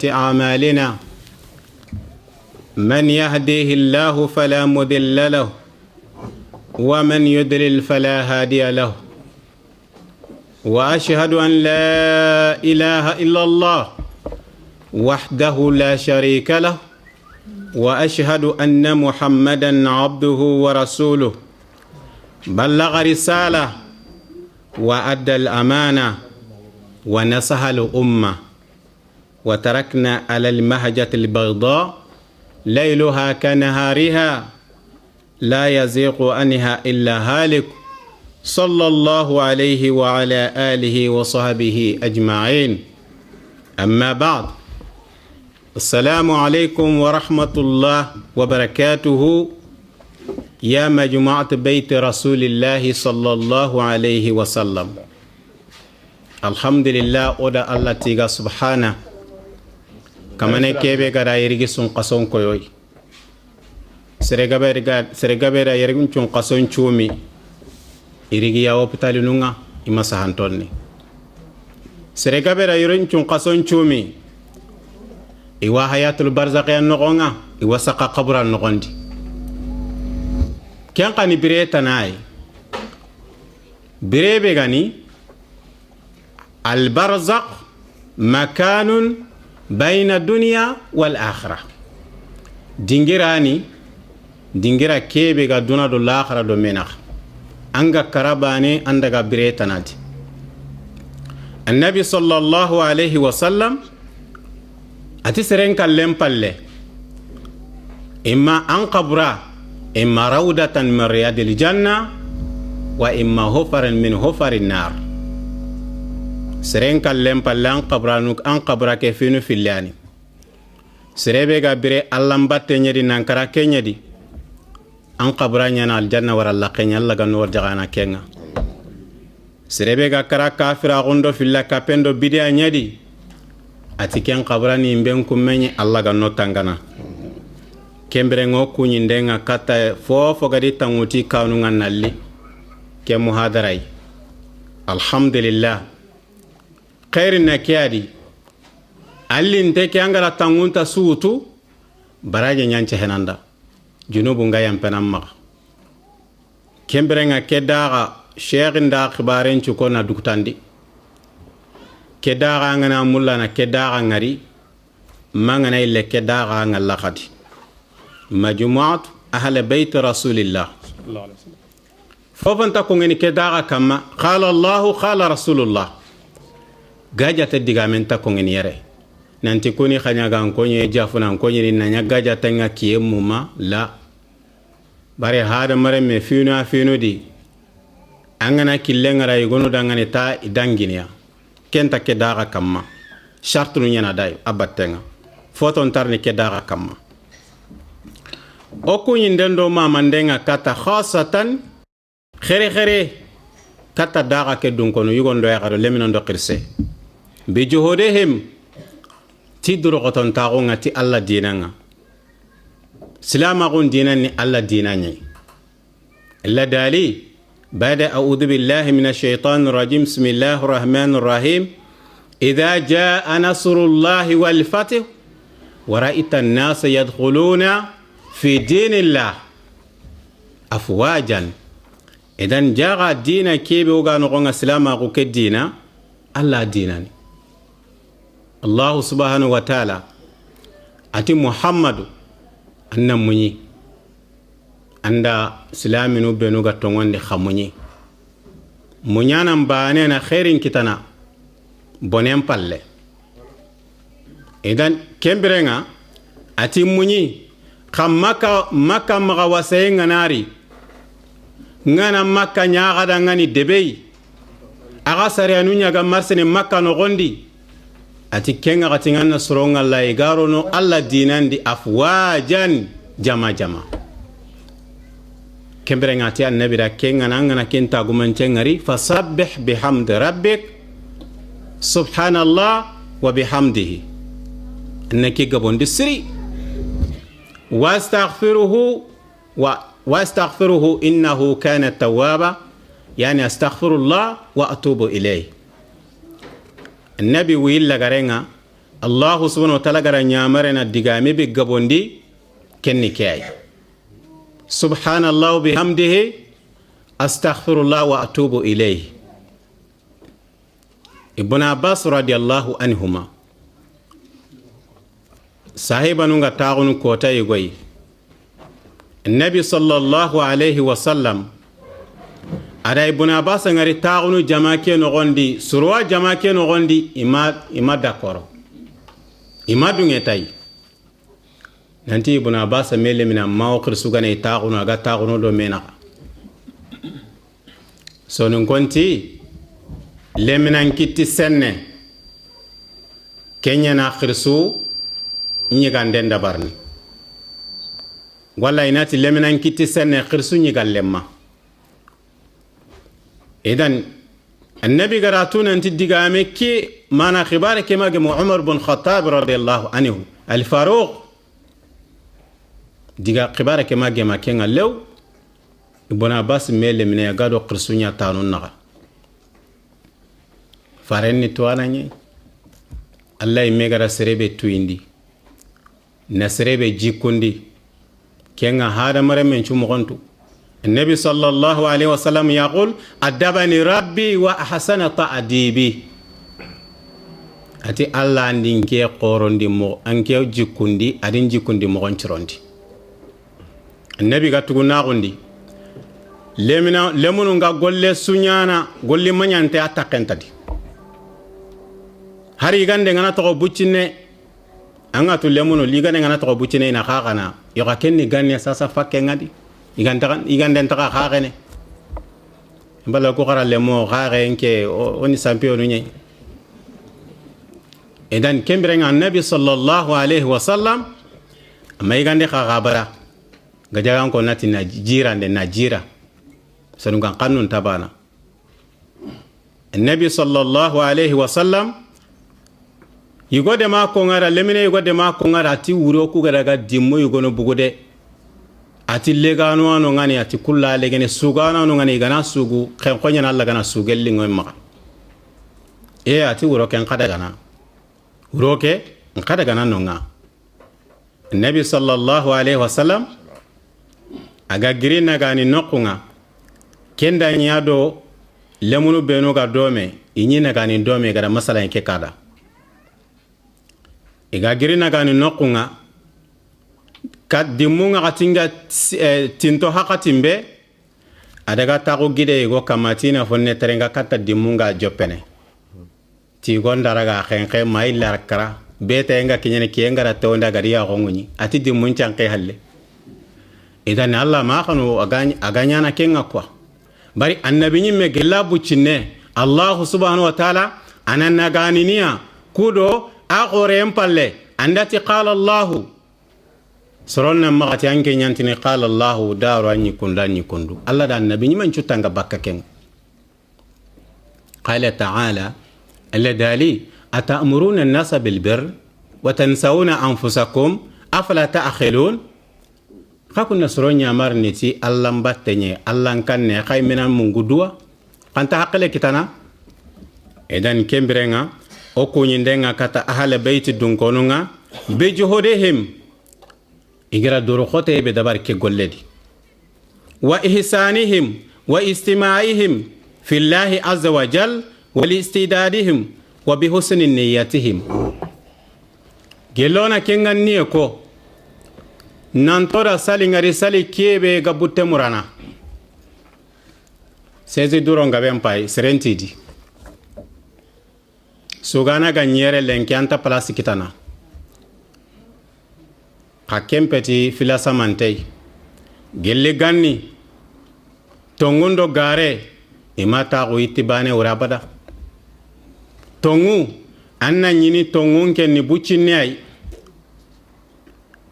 أعمالنا من يهديه الله فلا مضل له ومن يضلل فلا هادي له وأشهد أن لا إله إلا الله وحده لا شريك له وأشهد أن محمدا عبده ورسوله بلغ رسالة وأدى الأمانة ونصح الأمة وتركنا على المهجة البيضاء ليلها كنهارها لا يزيغ عنها إلا هالك صلى الله عليه وعلى آله وصحبه أجمعين أما بعد السلام عليكم ورحمة الله وبركاته يا مجموعة بيت رسول الله صلى الله عليه وسلم الحمد لله أدى الله تيغا سبحانه كما نكيبه غدا يرغي سن قصون كوي سرغبه يرغي سن قصون چومي يرغي يا وبتالي نونغا إما سهانتوني سرغبه يرغي سن قصون چومي إوا حياة البرزخ النغونغا إوا سقا قبر النغوندي كان قاني بريه تناي بريه بغاني البرزخ مكان بين الدنيا والآخرة دينغيرا كيبي غا دونا دو الآخرة دو مناخ أنغا كراباني أندغا بريه تنادي النبي صلى الله عليه وسلم أتي سرين كاللم بالله إما أنقبرا إما روضة من رياض الجنة وإما هفر من هفر النار سرين كاللم بالله أنقبرا كيفينو في اللاني سريبه بري اللهم باتنيدي نانكرا كينيدي أنقبرا نينا الجنة ورا الله كينيا الله غنور جغانا كينا سريبه كرا كافر غندو في الله كابندو بديا نيدي ati ken qabrani mben kummenye Allah ga notangana kembere ngo kunyindenga kata fofo gadi tanguti kanu nganalli ke muhadarai alhamdulillah khairin nakiyadi allin te ke angala tangunta suutu baraje nyanche henanda junubu ngayam penamma kembere nga kedaga sheikh nda khibaren chuko na dukutandi kedaga ngana mulla na kedaga ngari mangana ille kedaga ngalla khadi majmu'at ahli bayt rasulillah sallallahu alaihi wasallam fofanta ko ngeni kedaga kama qala allah qala rasulullah gaja te digamenta ko ngeni yere nanti kuni khanya ga ko nye jafuna ko nye nanya gaja tanga kiyemuma la bare hada mare me finu di angana killengara yigonu dangane ta idanginia kenta kedaga kamma shartu nyana dai abattenga foto ntarni kedaga kamma oku yindendo ma mandenga kata khasatan khere kata daga ke dunkono yugondo ya garo leminondo qirse bi juhudihim tidru qoton taunga ti alla dinanga silama gon dinani alla dinani illa dali بعد أعوذ بالله من الشيطان الرجيم بسم الله الرحمن الرحيم إذا جاء نصر الله والفتح ورأيت الناس يدخلون في دين الله أفواجا إذن جاء الدين كيف وقالوا السلام أقول الدين الله ديناني الله سبحانه وتعالى أتي محمد أنمني anda silaminu benu ga tongonde khamunyi munyana mbane na khairin kitana bonem palle idan kembirenga ati munyi khammaka maka maga wasayenga nari ngana maka nyaaga da ngani debei aga sare anunya ga marsene maka no gondi ati kenga gatingana soronga la igaro no alla dinandi afwajan jama kembere ngati annabi da kenga nangana kenta gumancengari fasabbih bihamdi rabbik subhanallah wa bihamdihi innaki gabondi siri wastaghfiruhu innahu kana tawwaba yani astaghfirullah wa atubu ilayh النبي ويلا غارينا Allah subhanahu wa ta'ala gara nyamarena digame be gabondi kenni kay subhanallah bihamdihi astaghfirullah wa atubu ilayhi. Ibn Abbas radiyallahu anhuma sahiba nunga taagunu kota yigoyi Nabi sallallahu alayhi wa sallam ada Ibn Abbas ngari taagunu jamake no gondi surwa jamake no gondi ima d'accord ima dunge tay nanti Ibn Abbas mele mina mawqir sugane taagunu aga taagunu do mena sonun konti leminan kitti senne kenya na khirsu nyiganden dabarni walla inati leminan kitti senne khirsu nyigallemma. idan annabi garatuna anti digame ki mana khibare ke mage Umar bin Khattab radiyallahu anhu al Faruq diga khibare ke mage makenga lew Ibn Abbas mele mine gado khirsu nya tanun naga farenni tuwananye Allah imegara serebe tuindi na serebe jikundi kenga hada mare men chumugontu النبي صلى الله عليه وسلم يقول أدبني ربي وأحسن تأديبي أتي الله عندي قرندي مو أنكي جكوندي أدين جكوندي مغنشروندي النبي قال ناغوندي لمنو نغا غولي سونيانا غولي منيانتي أتاكنتدي hari gande ngana to buccine anga to lemono ligane ngana to buccine ina khagana yo ka kenni ganne sasa fakke ngadi igande ntaka khagene mbala ko khara lemo khage enke oni sampio no nyai edan kembere nga nabi sallallahu alaihi wasallam amma igande khagabara gajagan ko nati na jira nde na jira sanu kan kanun tabana النبي صلى الله عليه وسلم yigode ma ko ngara lemine yigode ma ko ngara ati wuro ku gara ga dimmo yigono bugude ati legano ano ngani ati kulla legene sugano ano ngani gana sugu khen konya na Allah gana sugelli ngoy ma ati wuro ken kada gana wuro ke kada gana nonga nabi sallallahu alaihi wasallam aga girina gani nokunga kenda nyado lemunu beno ga dome inyina gani dome gara masala nke kada iga girina gani nokunga kat dimunga katinga tinto hakatimbe adaga tago gide go kamatina fonne terenga kata dimunga jopene ti gondaraga khenke mai larkara beta enga kinyene kiengara tonda gariya gonguni ati dimun chanke halle idan Allah ma kanu aganya na kenga kwa bari annabi nyimme gelabu cinne Allah subhanahu wa ta'ala ananna ganiniya kudo akhore empalle andati qala Allah soronna magati anke nyantini qala Allah daru anyi kundu Allah da annabi nyiman cutanga bakka ken qala ta'ala alladali atamuruna an-nasa bil birr wa tansawuna anfusakum afala ta'khilun khakuna soronya marniti Allah mbattenye Allah kanne khaymina mungudua kanta hakale kitana edan kembrenga o kunyindenga kata ahla bayti dunkonunga be juhudihim igra duru khote be dabar ke golledi wa ihsanihim wa istima'ihim fillahi azza wa jal wa istidadihim wa bi husni niyyatihim gelona kenganni ko nantora salingari sali kebe gabutte murana sezi duronga bempai serentidi sugana ganyere lenki anta place kitana hakempeti filasa mantei gelle ganni tongundo gare imata ko itibane urabada tongu anna nyini tongun ken ni buccinni ay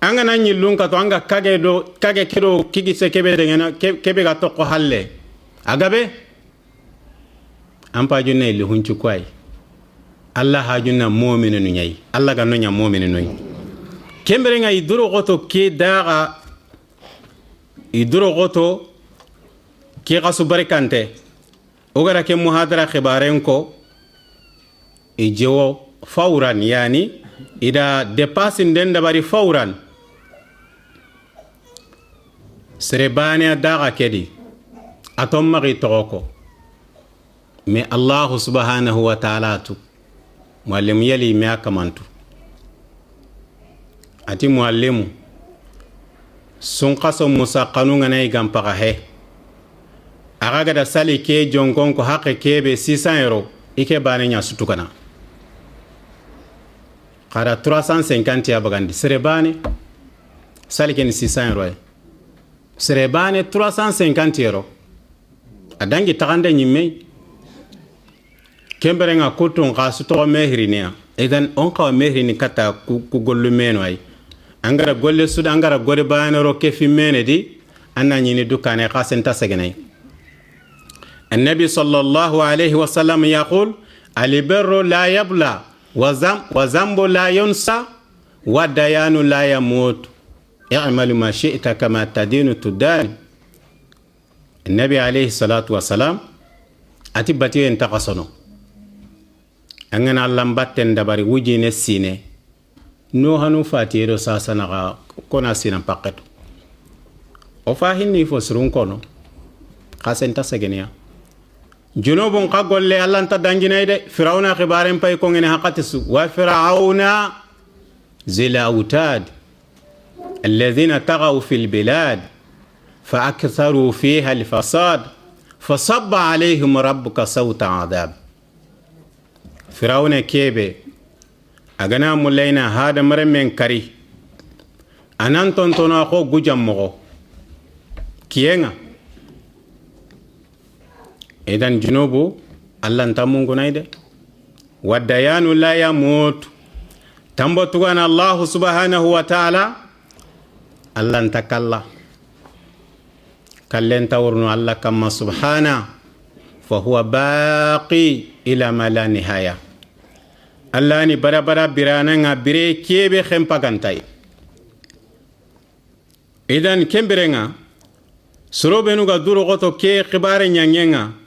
anga nanyi lunka to anga kage kiro kigise kebe dengena kebe ga to ko halle agabe ampa junne li huncu kwai Allah hajuna mu'minu nyai Allah ga no nya mu'minu noy kembere nga iduro goto ke daga iduro goto ke gasu barekante ogara ke muhadara khibaren ko ijewo fawran yani ida dépasse nden dabari fawran sere bane daga kedi atom magi toko mais Allah subhanahu wa ta'ala tu muallim yali me akamantu ati muallimu sun qaso musa qanunga nay gampaga he aga da sali ke jonkon ko hakke kebe 600 euro ike bane nya sutukana qara 350 ya bagandi sere bane sali ken 600 euro sere bane 350 euro adangi tagande nyimme kembere nga kutun qasu to mehrinia idan on ka mehrini kata ku gollu meno ay angara golle sud angara gore bane ro ke fi menedi anna nyini dukane qasenta segenay النبي صلى الله عليه وسلم يقول البر لا يبلى وذنب لا ينسى والديان لا يموت اعمل ما شئت كما تدين تدان النبي عليه الصلاة والسلام أتبتي انتقصنو أننا لمبتن دباري وجي نسيني نوهنو فاتيرو ساسنا كنا سينا باقتو وفاهني فسرون كونو قاسن تسجنيا junubun ka golle Allah ta danginay de firawna khibaren pay ko ngene haqatisu wa firawna zil autad alladhina taghaw fil bilad fa aktharu fiha al fasad fasabba alayhim rabbuka sawta adab firawna kebe agana mulaina hada maremen kari anan tontono ko gujam mo kiyenga idan junubu Allah ntamungu naide wadayanu la yamut tambo tugana Allah subhanahu wa ta'ala Allah ntakalla kallen tawrnu Allah kama subhana fa huwa baqi ila ma la nihaya Allah ni barabara birana nga bire kebe khempagantay idan kemberenga surobenu ga duro goto ke khibare nyanyenga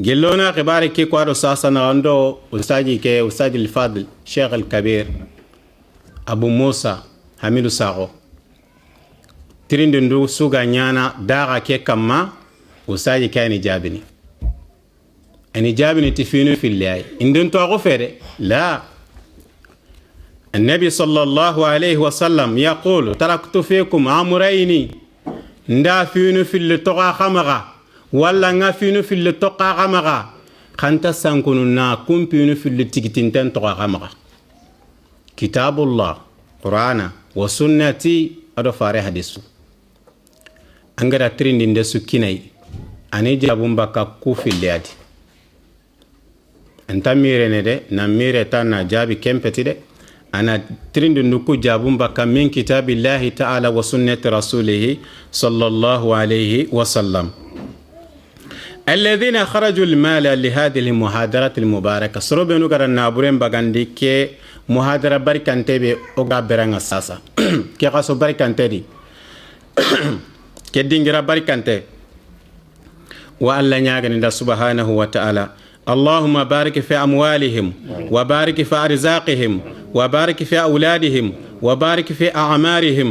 جلونا خباري كي كوارو ساسنا عنده أستاذ الفاضل شيخ الكبير أبو موسى حميد ساغو ترين دندو سوغا نيانا داغا كي كما أستاذ كان جابني أني جابني تفينو في الله إن دنتو أغفر لا النبي صلى الله عليه وسلم يقول تركت فيكم أمرين ندافينو في اللي تغا خمغا walla nga finu fil toqa gamaga khanta sankunu na kumpinu fil tigitinten toqa gamaga kitabullah qur'ana wa sunnati ado fare hadisu angara trindi ndesu kinai ani jabum baka ku fil yadi anta mirene de na mire tan na jabi kempeti de ana trindi nuku jabum baka min kitabillahi ta'ala wa sunnati rasulih sallallahu alayhi wa sallam الذين خرجوا المال لهذه المحاضرات المباركة سربنو كرن نابورين باغاندي كي محاضرة باركانتي بي اوغا برانغا ساسا كي قاسو باركانتي دي كي دينغرا باركانتي والله نياغن سبحانه وتعالى اللهم بارك في أموالهم وبارك في أرزاقهم وبارك في أولادهم وبارك في أعمارهم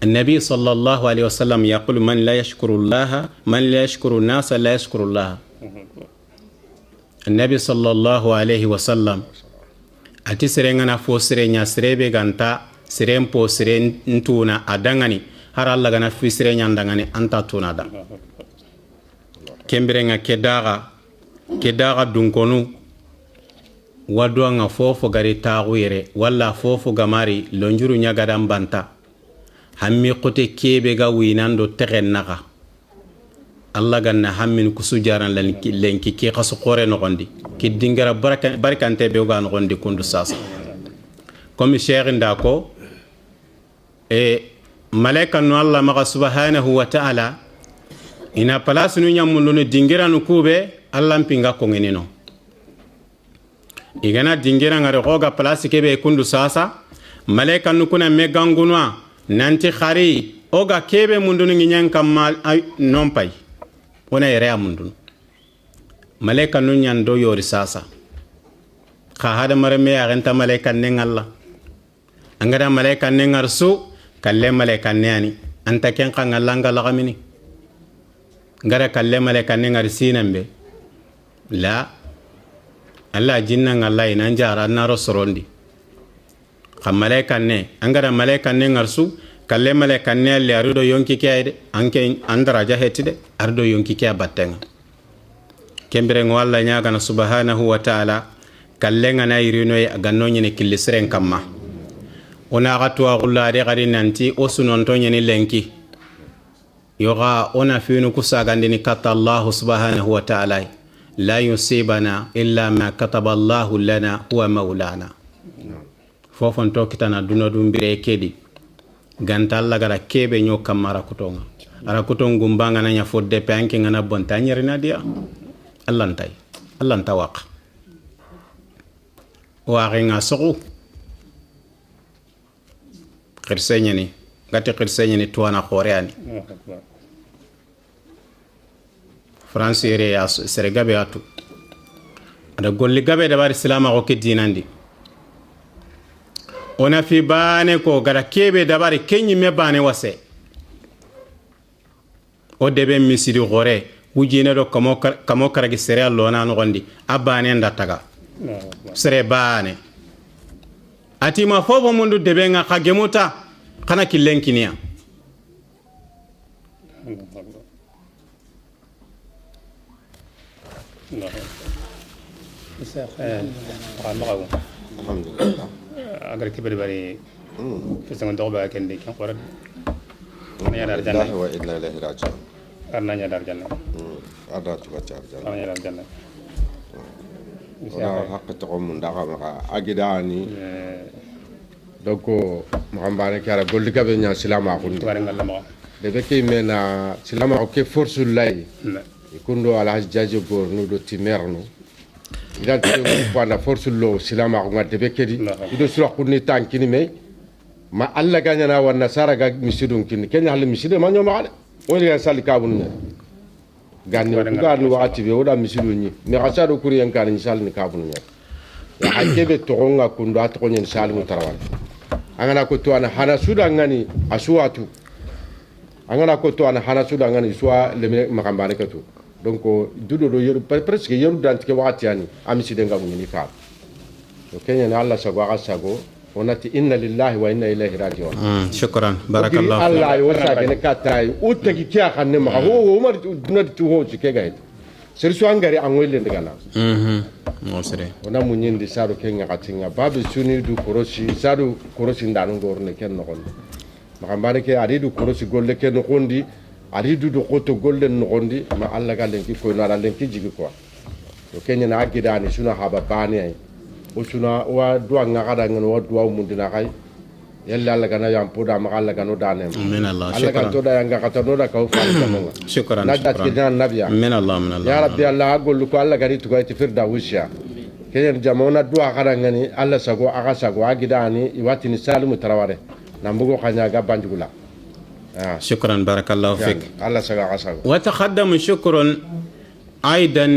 النبي صلى الله عليه وسلم يقول من لا يشكر الناس لا يشكر الله النبي صلى الله عليه وسلم ati serengana fo serenya serebe ganta serempo serentuna adangani har Allah gana fi serenya ndangani anta tunada kemberenga kedaga dunkonu wadwa nga fofo gari taguire walla fofo gamari lonjuru nyaga dambanta hammi qote kebe ga winando tegennaka Allah ganna hammin kusujaran lenki ki qasu qore no gondi ki dingara barakante be ga no gondi kundu sasa comme cheikh ndako malaika no Allah ma subhanahu wa ta'ala ina place nu nyamulu no dingira no kube Allah mpinga ko ngenino igana dingira ngare goga place kebe kundu sasa malaika no kuna megangunwa nanti khari oga kebe mundunu nginyan kamal nompay wona yere amundun malaika no nyando yori sasa kha hada marame ya ganta malaikan ne ngalla angada malaikan ne ngarsu kalle malaikan ne ani anta ken kan ngalla ngala gamini ngara kalle malaikan ne ngarsinambe la alla jinna ngalla ina njara naro sorondi kham malaikan ne angada malaikan ne ngarsu kalle malaikan ne alle arudo yonki kayde anke andaraja hetide arudo yonki kay battenga kembere walla nyaaga na subhanahu wa ta'ala kallenga na irino ya ganno nyene killisren kamma ona gatu agulla de gari nanti osunon to nyene lenki yoga ona finu kusagandini kata Allah subhanahu wa ta'ala la yusibana illa ma kataba Allah lana huwa maulana fofon to kitana duno dumbire kedi ganta Allah gara kebe nyo kamara kutonga ara kutongu mbanga na nya fodde panke ngana bonta nyerina dia Allah nta waq waxe nga soxu xirseñeni gati xirseñeni tuwana xoreani France ere ya sere gabe atu ada golli gabe da bari salama ko ke dinandi ona fi bane ko gara kebe da bari kenyi me bane wase o debe misidi xore wujine do kamo karagi sere allona no gondi abane ndataga sere bane atima fofo mundu debe nga kagemuta kana kilenkinia alhamdulillah agar kibir bari fi sama doba kendi kan qorat ya dar janna wa inna ilaihi raji'un arna ya dar janna ada tuga janna arna ya dar janna wala hakka to mun daga maka agidani doko mahambane kara golli gabe nya silama ko ndi bare ngalla ma de be ke mena silama ko ke force lay kundo ala hajjaje gor no do timerno ida to bana force lo silama ko ngade be kedi ido sura kunni tankini me ma alla ganya na wan nasara ga misidun kin kenya hal miside ma nyoma ala woni ga sal kabun ne ganni ko garnu wakati be oda misidun ni me gasado kuri en kan sal ni kabun ne ya hakebe to nga kundo atko nyen sal mu tarawal angana ko to ana hana suda ngani asuatu angana ko to ana hana suda ngani suwa le makambane ka to donc dudo do yeru presque yeru dantike wakati yani amisi de ngamu ni ka to kenya na Allah sago aga sago onati inna lillahi wa inna ilaihi raji'un shukran barakallahu Allah yo sa gene katai utagi kiya kanne ma ho mar dunati tu ho ke gaid sersu angari angwele ndagala mo sere ona munyindi saru kenya katinga babu suni du korosi saru korosi ndanu gorne ken no gondi makambane ke ari du korosi golle ken no gondi ari du koto golle no gondi ma Allah ga lenki ko na lenki jigi ko to kenya na agidani suna haba bani ay o suna wa duwa ngada ngano wa duwa mundina kay yalla Allah kana yam poda ma Allah kana danem min Allah Allah kan to da yanga kata no da ka fa kanonga shukran na dat kidan nabiya min Allah ya rabbi Allah agol ko Allah gari to ko firda wusya kenya jamona duwa kada ngani Allah sago aga sago agidani iwatini salimu taraware nambugo khanya ga banjugula شكرا بارك الله فيك الله سغا سغا وتقدم شكر أيضا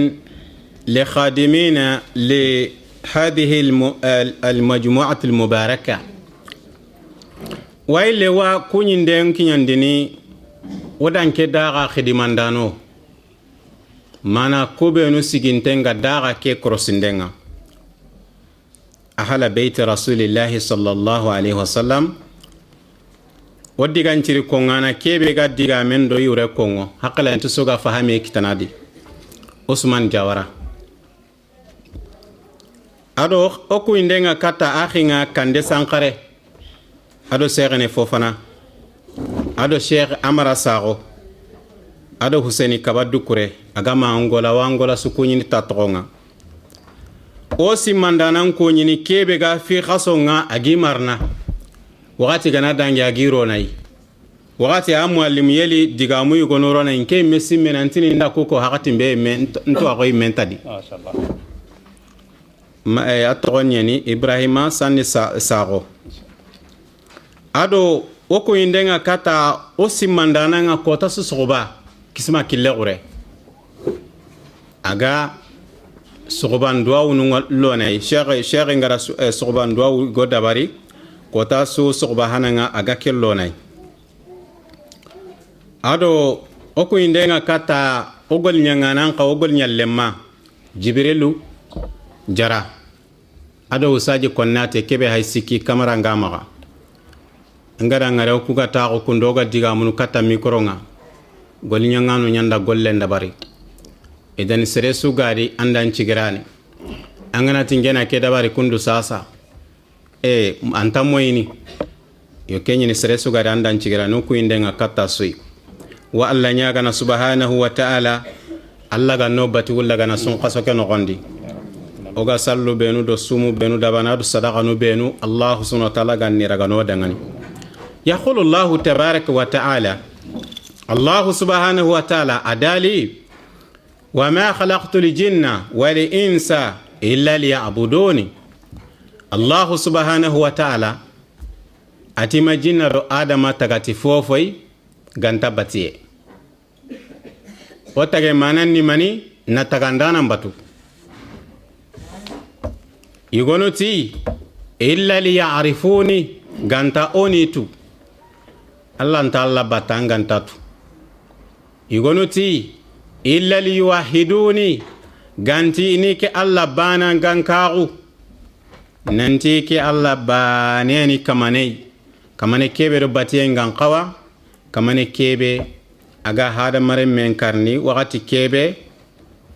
لخادمين لهذه المجموعة المباركة وإلا وكون دين كيندني ودان كداغا خدمان دانو مانا كوبينو سيجنتنغا داغا كي كروسندنغا أهل بيت رسول الله صلى الله عليه وسلم waddi ganciri kongana kebe ga diga men do yure kongo hakala ento soga fahame kitanadi Usman Jawara ado oku indenga kata akhinga kande sankare ado Segne Fofana ado Sheikh Amara Sago ado Husseini Kabadou Kure agama Angola wangola sukunyi tatonga osi mandana ko nyini kebe ga fi khasonga agimarna wakati gana dangi agiro nai wakati amwalimu yeli digamu yugo norona inke mesi menantini nda koko hakati mbe nto akoy mentadi mashallah ma atogonyeni Ibrahima Sani Sago ado woko indenga kata osimandana nga kota susoba kisma kille gore aga suguban duwawu nu lonay sheikh ngara suguban duwawu go dabari kota su suguba hananga aga kellonay ado oku indenga kata ogol nyanganan ka ogol nyallemma jibrilu jara ado usaji konnate kebe hay sikki kamera ngamaga ngara ngare oku gata ko kundoga diga munu kata mikronga gol nyanganu nyanda golle ndabari idan sere su gari andan cigirani angana tingena ke dabari kundu sasa anta moyini yo kenyi ni sere su gari andan cigirani ku indenga kata sui wa alla nyaga na subhanahu wa ta'ala alla ga nobati wala ga na sun qaso ke no gondi oga sallu benu do sumu benu dabana do sadaqa no benu allah subhanahu wa ta'ala ga ni raga no dangani yaqulu allah tabaaraka wa ta'ala allah subhanahu wa ta'ala adali wa ma khalaqtu al-jinna wal insa illa liya'buduni allah subhanahu wa ta'ala atima jinna do adama tagati fofoi ganta batiye o tage manan ni mani na tagandana batu yugonuti illa liya'rifuni ganta onitu allah anta allah batangantatu yugonuti illa liyuwahiduni ganti ni ke allah bana gankaru nanti ke allah baneni kamane kebe do batiye gankawa kamane kebe aga hada mare men karni wakati kebe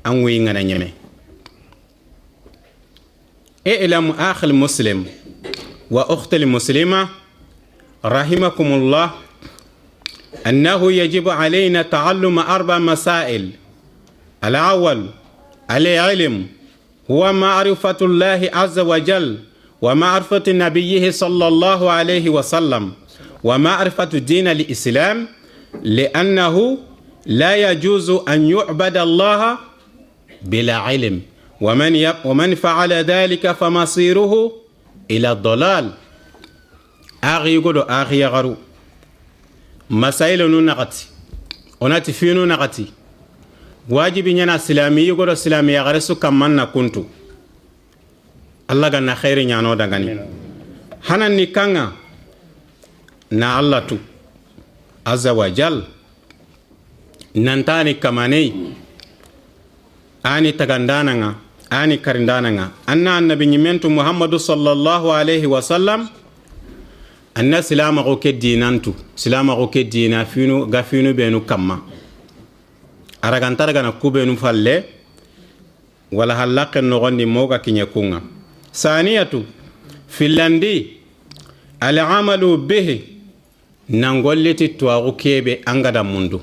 an wi ngana nyeme i'lam akhi muslim wa ukhti muslima rahimakumullah annahu yajibu alayna ta'allum 4 masail al-awwal al-ilm huwa ma'rifatu Allah azza wa jalla wa ma'rifatu nabiyhi sallallahu alayhi wa sallam ومعرفة دين الإسلام لأنه لا يجوز أن يعبد الله بلا علم ومن فعل ذلك فمصيره إلى الضلال أغي يقول أغي يغرو مسائل نغتي وناتي فينو نغتي واجب ينا سلامي يقول سلامي يغرسو كمان كنتو الله غنا خير يانو دغاني هنا نكانا na Allah tu azza wa jal nantani kamane ani tagandana nga ani karindana nga anna annabi nyimentu muhammadu sallallahu alaihi wasallam anna silama ko ke dinantu silama ko ke dina finu gafinu benu kamma aragantara gana kubenu falle wala halaqen no gondi moga kinye kunga saniyatu filandi al-amalu bihi nangolleti tuwaku kebe angada mundu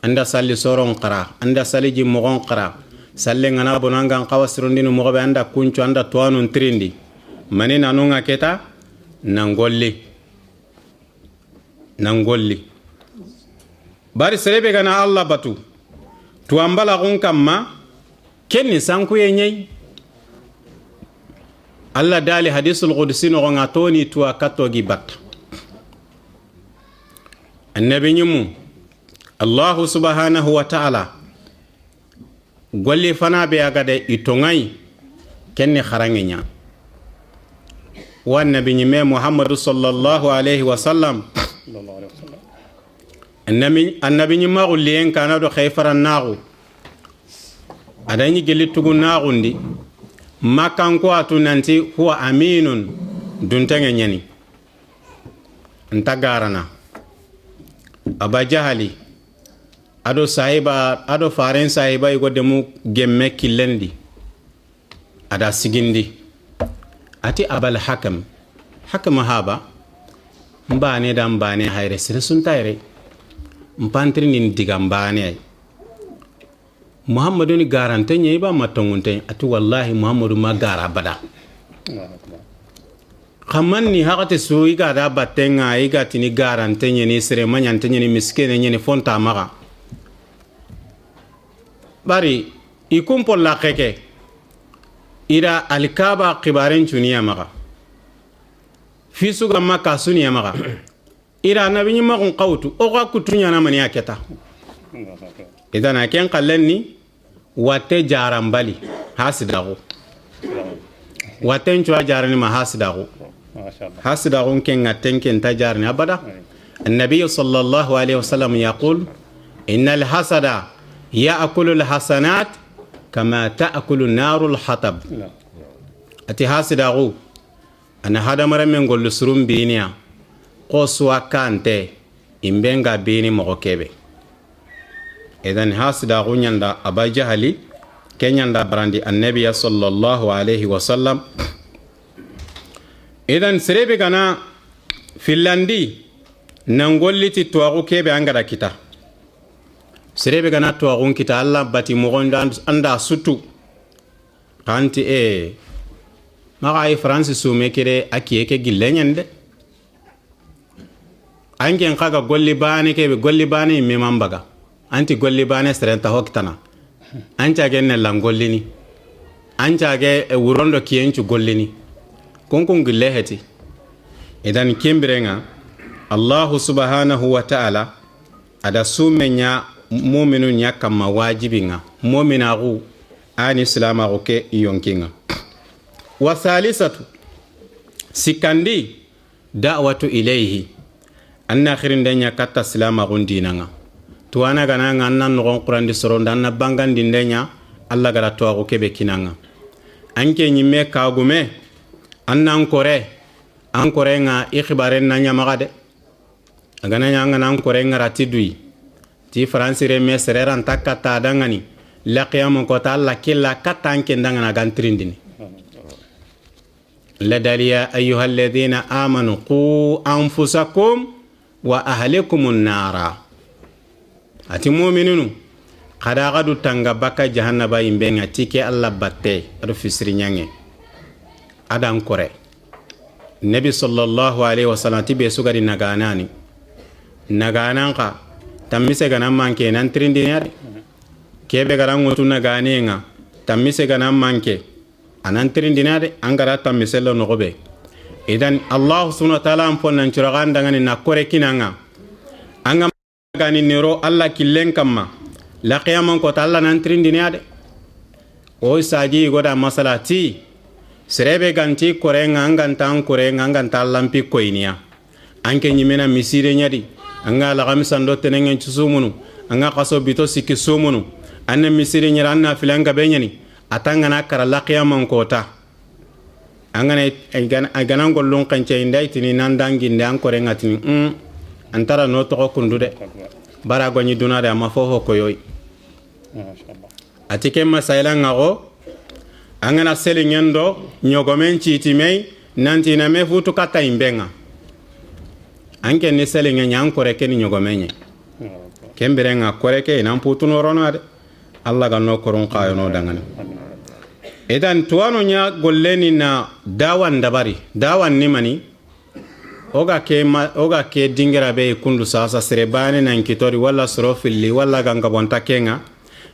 anda salli soron qara anda salli ji mogon qara salle ngana bonanga qawa sirondinu mogobe anda kunchu anda tuwanu trindi mani nanunga keta nangolli bari serebe gana Allah batu tuambala gon kamma kenni sanku yenyei Allah dali hadisul qudsi no ngatoni tuwa katogi batta annabi nyimu Allah subhanahu wa ta'ala golli fana be agade itongai kenni kharangenya wa annabi nyime Muhammad sallallahu alaihi wasallam annabi nyima gulien kana do khayfaran naagu adani gelli tugu naagundi makan ko atunanti huwa aminun duntange nyani ntagarana aba jahali ado sahiba ado faren sahiba yugo demu gemme killendi ada sigindi ati abal hakam haba mbane da mbane hayre sire sun tayre mpantri ni diga mbane ay muhammadu ni garante nyey ba matongunte ati wallahi muhammadu ma gara bada khamanni haqate suyi ga da batenga iga tini garante nyeni sire manyante nyeni miskene nyeni fonta maga bari ikumpo la keke ira alkaba qibaren chuniya maga fisu ga maka suniya maga ira nabi nyima kun qawtu o ga kutunya na mani aketa idan aken qallenni watte jarambali hasidago watten cuwa jarani ma hasidago hasidago kenga tenken ta jarani abada النبي صلى الله عليه وسلم يقول إن الحسد يأكل الحسنات كما تأكل النار الحطب أتي حسداغو أنا هذا مرة من قول سرم بينيا قصوا كانتي إمبنغا بيني مغوكيبي إذن حسداغو نياندا أبا جهلي كن ياندا براندي النبي صلى الله عليه وسلم إذن سريبي كنا فنلاندي nangoliti tuwaku kebe angada kita serebe gana tuwaku kita Allah bati mogonda anda sutu kanti maka ay France sume kere akiye ke gillenyande angen kaga golli bane kebe golli bane me mambaga anti golli bane serenta hoktana anca genne langollini anca ge wurondo kiyencu gollini konkon gille heti idan kimbirenga Allah subhanahu wa ta'ala ada sumenya mu'minun ya kama wajibinga mu'minagu ani islamagu ke yonkinga wa thalithatu sikandi da'watu ilayhi anna khirindenya katta islamagu dinanga tuwana gananga anna no qur'an soronda anna bangandi ndenya Allah gara tuwagu kebe kinanga anke nyimme kagume anna ankore nga ikhibaren nanya magade agana nyanga nan kore ngarati dui ti France re me sereran takata dangani la qiyam ko ta Allah killa katanke dangana gantrindini la daliya ayyuha alladhina amanu qu anfusakum wa ahlikum an-nara ati mu'minunu kada gadu tanga baka jahannaba imbenga tike Allah batte adu fisri nyange adan kore nabi sallallahu alaihi wasallam tibe sugari naganani nagananka tamise ganan manke nan trindinare kebe garan wotu naganenga tamise ganan manke anan trindinare angara tamise lo nogobe idan Allah subhanahu wa ta'ala ampon nan churagan dangani na kore kinanga anga gani nero Allah killen kamma la qiyamon ko ta Allah nan trindinare o saji goda masalati serebe ganti kore ngangan kore ngangan lampi koinia anke nyimena misire nyadi anga la gamisando tenengen chusumunu anga qaso bito sikki sumunu anna misiri nyira anna filanga benyani atanga na kara la qiyamon kota anga ne agana ngollon kanche indai tini nandangi ndan kore ngatini antara no to kundude bara goni dunade ama fofo koyoy atike masaila ngago anga na selingendo nyogomen chitimei nanti na mefutu kata imbenga anke ni selinge nyang koreke ni nyogomenye kembere nga koreke nan putuno ronade Allah ga no koron qayo no dangane edan tuwano nya golleni na dawan dabari dawan ni mani oga ke dingira be kundu sasa serebane nan kitori wala surofilli wala ganga bonta kenga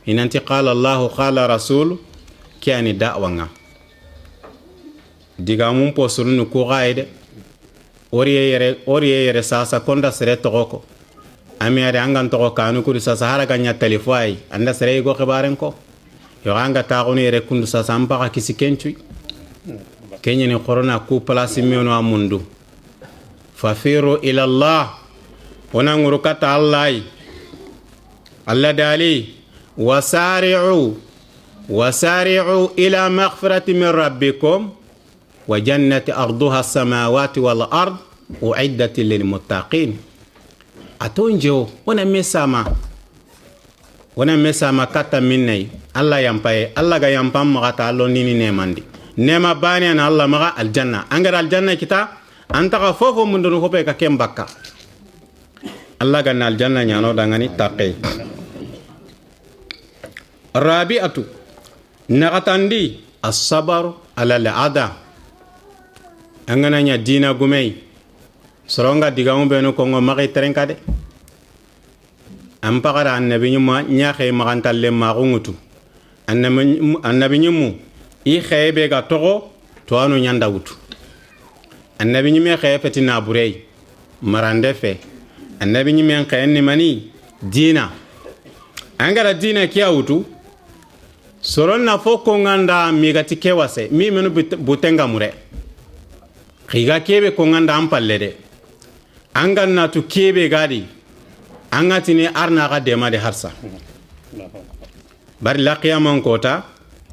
inanti qala Allah qala rasul kiani da'wanga diga mum posulunu ko gaide oriye yere sasa konda sere togoko ami ari angan togo kanu kuri sasa hara ganya telefoi anda sere go khibaren ko yo anga taagoni yere kundu sasa ampaka kisikenchu kenya ni corona ku place meno amundu fafiru ila Allah wana ngurukata Allah Allah dali wasari'u ila maghfirati min rabbikum wa jannati arduha as-samawati wal ard uiddat lil muttaqin atonjo wana mesama kata minnai Allah yampaye Allah ga yampam magata allo nini nemandi nema bani an Allah maga aljanna angara aljanna kita antaka fofo mundu hope ka kembaka Allah ga aljanna nyano dangani taqi rabi'atu naqatandi as-sabr ala al-ada angana nya dina gumei soronga digamu beno kongo magi terenkade ampagara annabi nyuma nya khay magantalle magungutu annabi nyumu i khaybe ga togo to anu nyanda wutu annabi nyime khay fetina burey marande fe annabi nyime khay ni mani dina angara dina kiya wutu soron na fo ko nganda mi gati kewase mi menu butenga mure khiga kebe ko nganda ampalle de angan na tu kebe gadi angati ni arna ga de ma de harsa bari la qiyamon kota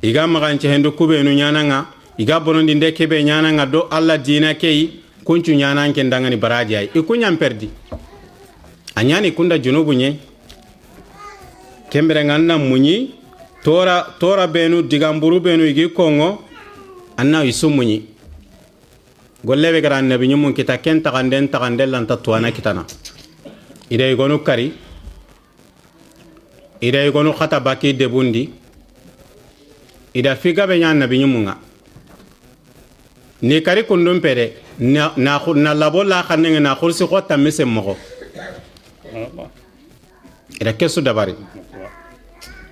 iga maganche hendo kube nu nyananga iga bonondi nde kebe nyananga do alla dina kei kuncu nyananke ndangani baraji ay ikunyam perdi anyani kunda junubu nye kembere nganna munyi tora benu digamburu benu igi kongo anna isu munyi gollebe gara annabi nyumun kita ken takanden lanta tuwana kitana ida igonu kari ida igonu khata baki debundi ida figa be nya annabi nyumunga ni kari kundum pere na labo la khanne na khursi khota mise moko ida kesu dabari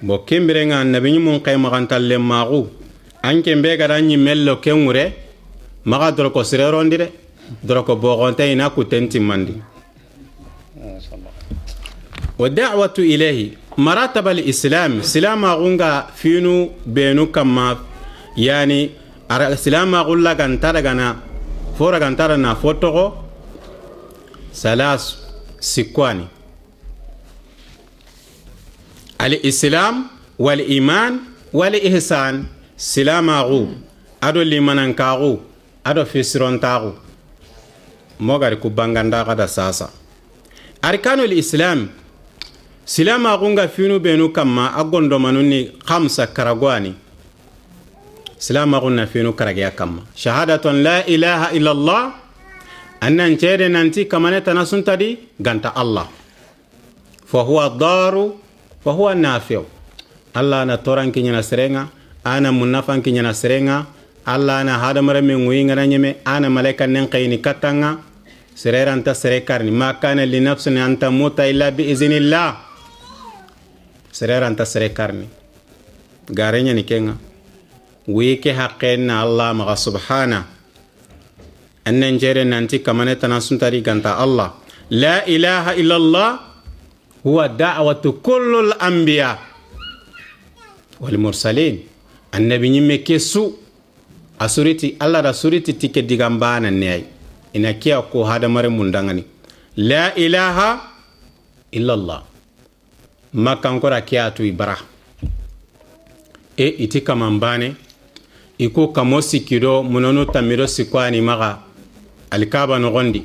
bo kembere nga annabi nyumun kay magantalle magu anke be gara nyi mello kengure maga doroko sirerondi de doroko bogonte ina kutenti mandi wa da'watu ilayhi maratib al-islam silama gunga finu benu kama yani ara silama gulla gantara gana fora gantara na fotoko salas sikwani al-islam wal iman wal ihsan silama gu ado limanan kagu ado fisiron tagu mogari ku banganda kada sasa arkanul islam silama gunga finu benu kama agondo manuni khamsa karagwani silama gunna finu karagya kama shahadatan la ilaha illa allah annan chere nanti kamane tanasuntadi ganta allah fa huwa daru fa huwa nafi'u allah na toranki nyana serenga ana munafanki nyana serenga Allah na hada marame nguyi ngana nyeme ana malaika nen qayni katanga sereranta serekarni ma kana li nafsin an tamuta illa bi iznillah sereranta serekarni garenya ni kenga wike haqqena Allah ma subhana annen jere nanti kamane tanasuntari ganta Allah la ilaha illa Allah huwa da'watu kullul anbiya wal mursalin annabi nyimme kesu asuriti Allah da suriti tike digambana ne ina kiya ko hada mare mundangani la ilaha illa Allah makan kora kiya tu ibara e itika mambane iko kamo sikido munono tamiro sikwani maga alikaba no gondi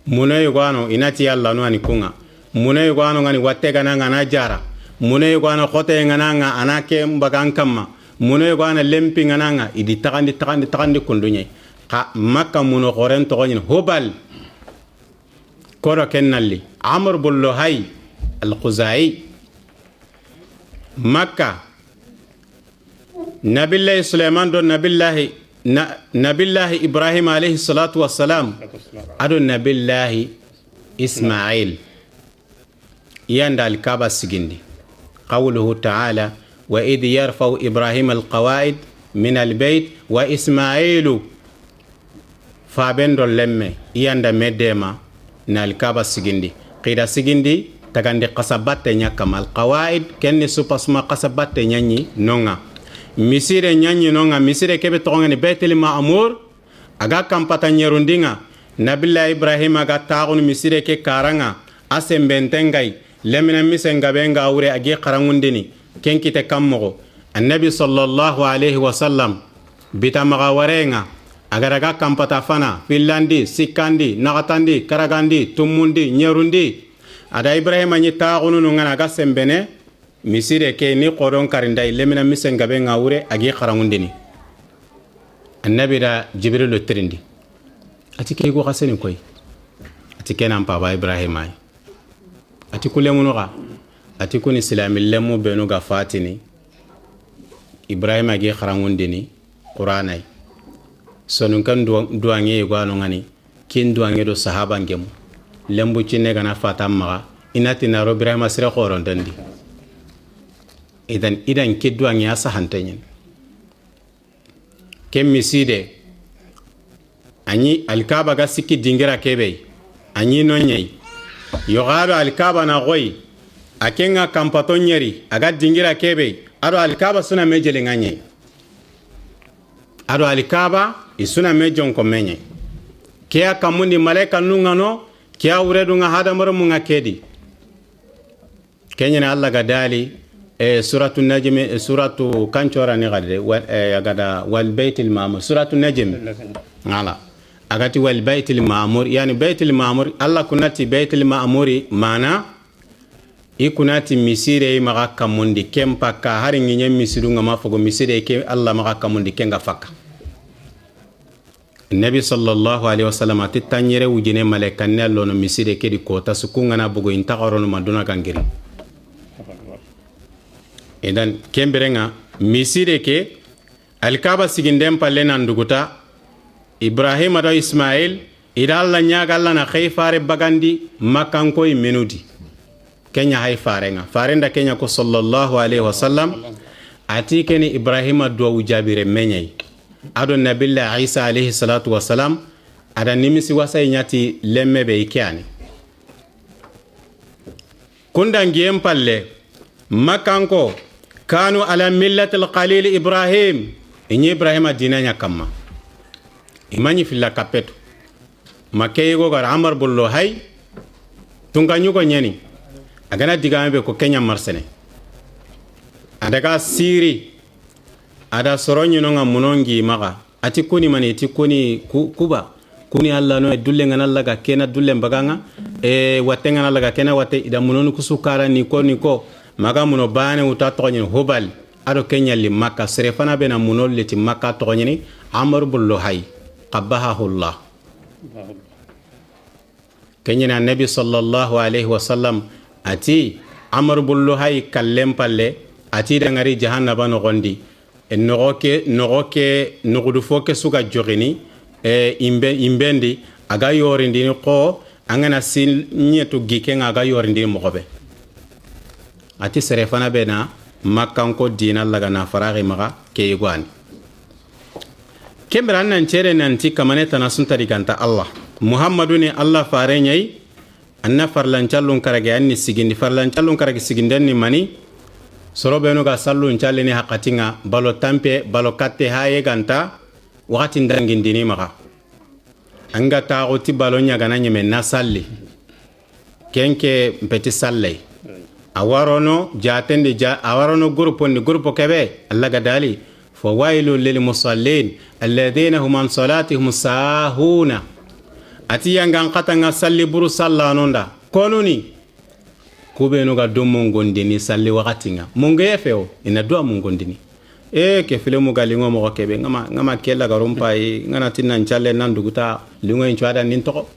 muno yugano inati Allah no ani kunga muno yugano ngani watega ngana jara muno yugano khote ngana anake mbagan kamma muno yugana lempi ngananga idi takandi kundunye ka makka muno goren to gonin hobal koro kennalli amr bin luhay al-khuzai makka nabillahi sulaiman do nabillahi ibrahim alayhi salatu wassalam ado nabillahi ismail yanda al-kaaba sigindi qawluhu ta'ala وإذ يرفع إبراهيم القواعد من البيت وإسماعيل فابن لمه ياندا مدما نالكابا سيغندي قيدا سيغندي تغاندي قصبات نياكم القواعد كن سوباسما قصبات نياني نونغا مسيره نياني نونغا مسيره كبي تونغني بيت المعمور اغا كامباتا نيروندينغا نبي الله ابراهيم اغا تاغون مسيره كي كارانغا اسمبنتنغاي لمنا ميسنغا بنغا اوري اغي قرانغونديني kenkite kammogo annabi sallallahu alaihi wasallam bita maga warenga agaraga kampata fana finlandi sikandi nagatandi karagandi tumundi nyerundi ada ibrahima ni taagunu ngana ga sembene misire ke ni qoron karindai lemina misenga be ngawure agi qarangundini annabi da jibril trindi ati ke go khaseni koy ati kenan papa ibrahima ati kulemuno ga ati kuni islami lemu benu ga fatini ibrahima gi kharangundini qur'anai sonun kan duange gwano ngani kin duange do sahaba ngemu lembu cinne gana fatamma inati na ro ibrahima sire khoron dandi idan ki duange asa hantanyen kem miside ani alkaba ga sikki dingira kebe ani nonyei yogado alkaba na goyi akenga kampato nyeri aga dingira kebe ado alkaba suna mejele nganye ado alkaba isuna mejon ko menye kiya kamundi malaika nungano kiya uredu nga hadamaro munga kedi kenyana Allah gadali suratu najm suratu kanchora ni gade agada wal baitil ma'mur suratu najm ngala agati wal baitil ma'mur yani baitil ma'mur Allah kunati baitil ma'muri mana ikunati misire maga kamundi kempa ka hari nginye misiru nga mafogo misire ke Allah maga kamundi kenga faka Nabi sallallahu alaihi wasallam ati tanyere wujine malaika ne lono misire ke di kota sukunga na bugo intaqarono maduna kangiri idan kemberenga misire ke alkaba sigindem palle nan duguta Ibrahim ado Ismail ida Allah nyaga Allah na khayfare bagandi makanko imenudi kenya hay farenga farenda kenya ko sallallahu alaihi wasallam ati keni Ibrahim do wujabire menyai ado nabilla Isa alaihi salatu wasalam ada nimisi wasay nyati lemmebe ikiani kunda ngiem palle makanko kanu ala millatil qalil Ibrahim inyi Ibrahim dinanya kamma imani filla kapetu makeyego gar Amar bullo hay tunganyu ko nyeni agana digambe ko Kenya marsene adaga siri ada soronyu no ngamunongi maga ati kuni mani ati kuni kuba kuni Allah no dulle ngana Allah ga kena dulle mbaganga watte ngana Allah ga kena watte ida munonu kusukara ni ko maga muno bane uta tonyi hobal ado Kenya li Makka serefana bena munol leti Makka tonyi Amar bullo hay qabbahahu Allah Kenya na Nabi sallallahu alaihi wasallam ati Amar bullo hay kallem palle ati dangari jahannaba no gondi nogoke nogudu foke suga jogini imbendi aga yorindi ko angana sil nyetu gikenga aga yorindi mogobe ati serefana bena makkanko dina laga na faragi maga ke yugani kembran nan chere nanti kamane tanasunta diganta Allah Muhammadu ne Allah fare nyai anna farlancallun karage anni sigindi farlancallun karage sigindenni mani sorobeno ga sallun challeni hakatinga balo tampe balo katte haye ganta wakati ndangindini maga anga taagoti balo nyaga nanyeme na salli kenke mpeti sallay awarono jatende awarono grupo kebe Allah gadali fa wailu lil musallin alladhina hum an salatihim sahuna ati yanga katanga salli buru sallanonda konuni kubenu ga domo ngondini salli wakatinga mungu yefeo ina dua mungondini ke filemu ga lingo mo kebe ngama kella ga rompa ngana tinna nchalle nanduguta lingo en chwada nin toko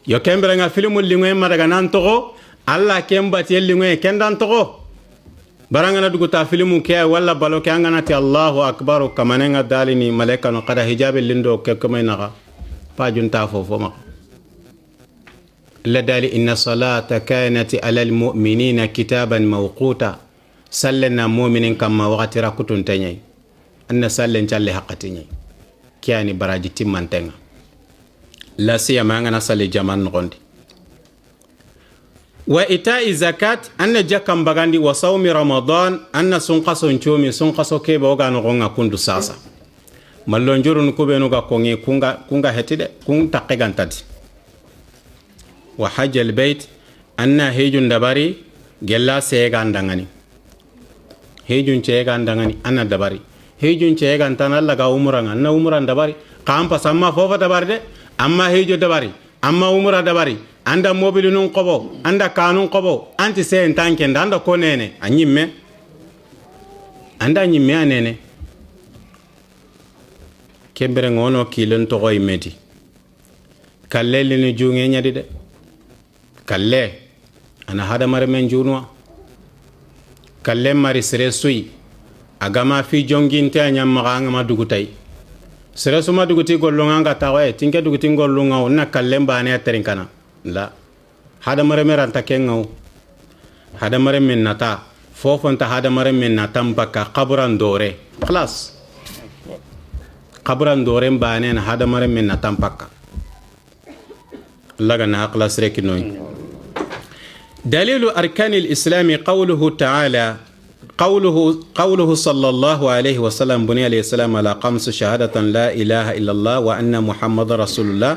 yo kembere nga filemu lingo en madaga nan toko alla kembati lingo en kendan toko baranga na duguta filemu ke wala balo ke ngana ti Allahu akbar kamanenga dalini malaika no qada hijab lindo ke kamenaga pa junta fofo ma لدالي إن صلاة كانت على المؤمنين كتابا موقوتا سلنا مؤمنين كما وقت راكتون تنيي أن سلن جل حقتني كياني براجي تيمان تنغ لا سيما أنا سلي جمان نغندي وإتاء زكاة أن جاكم بغاندي وصوم رمضان أن سنقصو نشومي سنقصو كيبا وغانو غنغا كندو ساسا مالونجورو نكوبي نوغا كونغي كونغا هتيدي كونغ تقيغان تادي وحج البيت أن هيجون دباري جلا سيغان دangani hejun ceegan dangani anna dabari hejun ceegan tan Allah ga umran anna umran dabari kampa samma fofa dabari de amma hejo dabari amma umra dabari anda mobile nun qobo anda kanun qobo anti sen tanke anda ko nene anyimme anda nyimme anene kembere ngono kilon to goy medi kalleli ni junge nyadi de kalle ana hada mare men junwa kalle mari sere sui agama fi jonginte anya maganga madugutay sere suma duguti gollunga nga tawe tinke duguti gollunga onna kalle mbane aterinkana la hada mare meranta kengaw hada mare men nata fofonta hada mare men natam baka qabran dore خلاص qabran dore mbane hada mare men natam baka laga na خلاص rekinoy دليل أركان الإسلام قوله تعالى قوله صلى الله عليه وسلم بني عليه السلام على خمس شهادة لا إله إلا الله وأن محمد رسول الله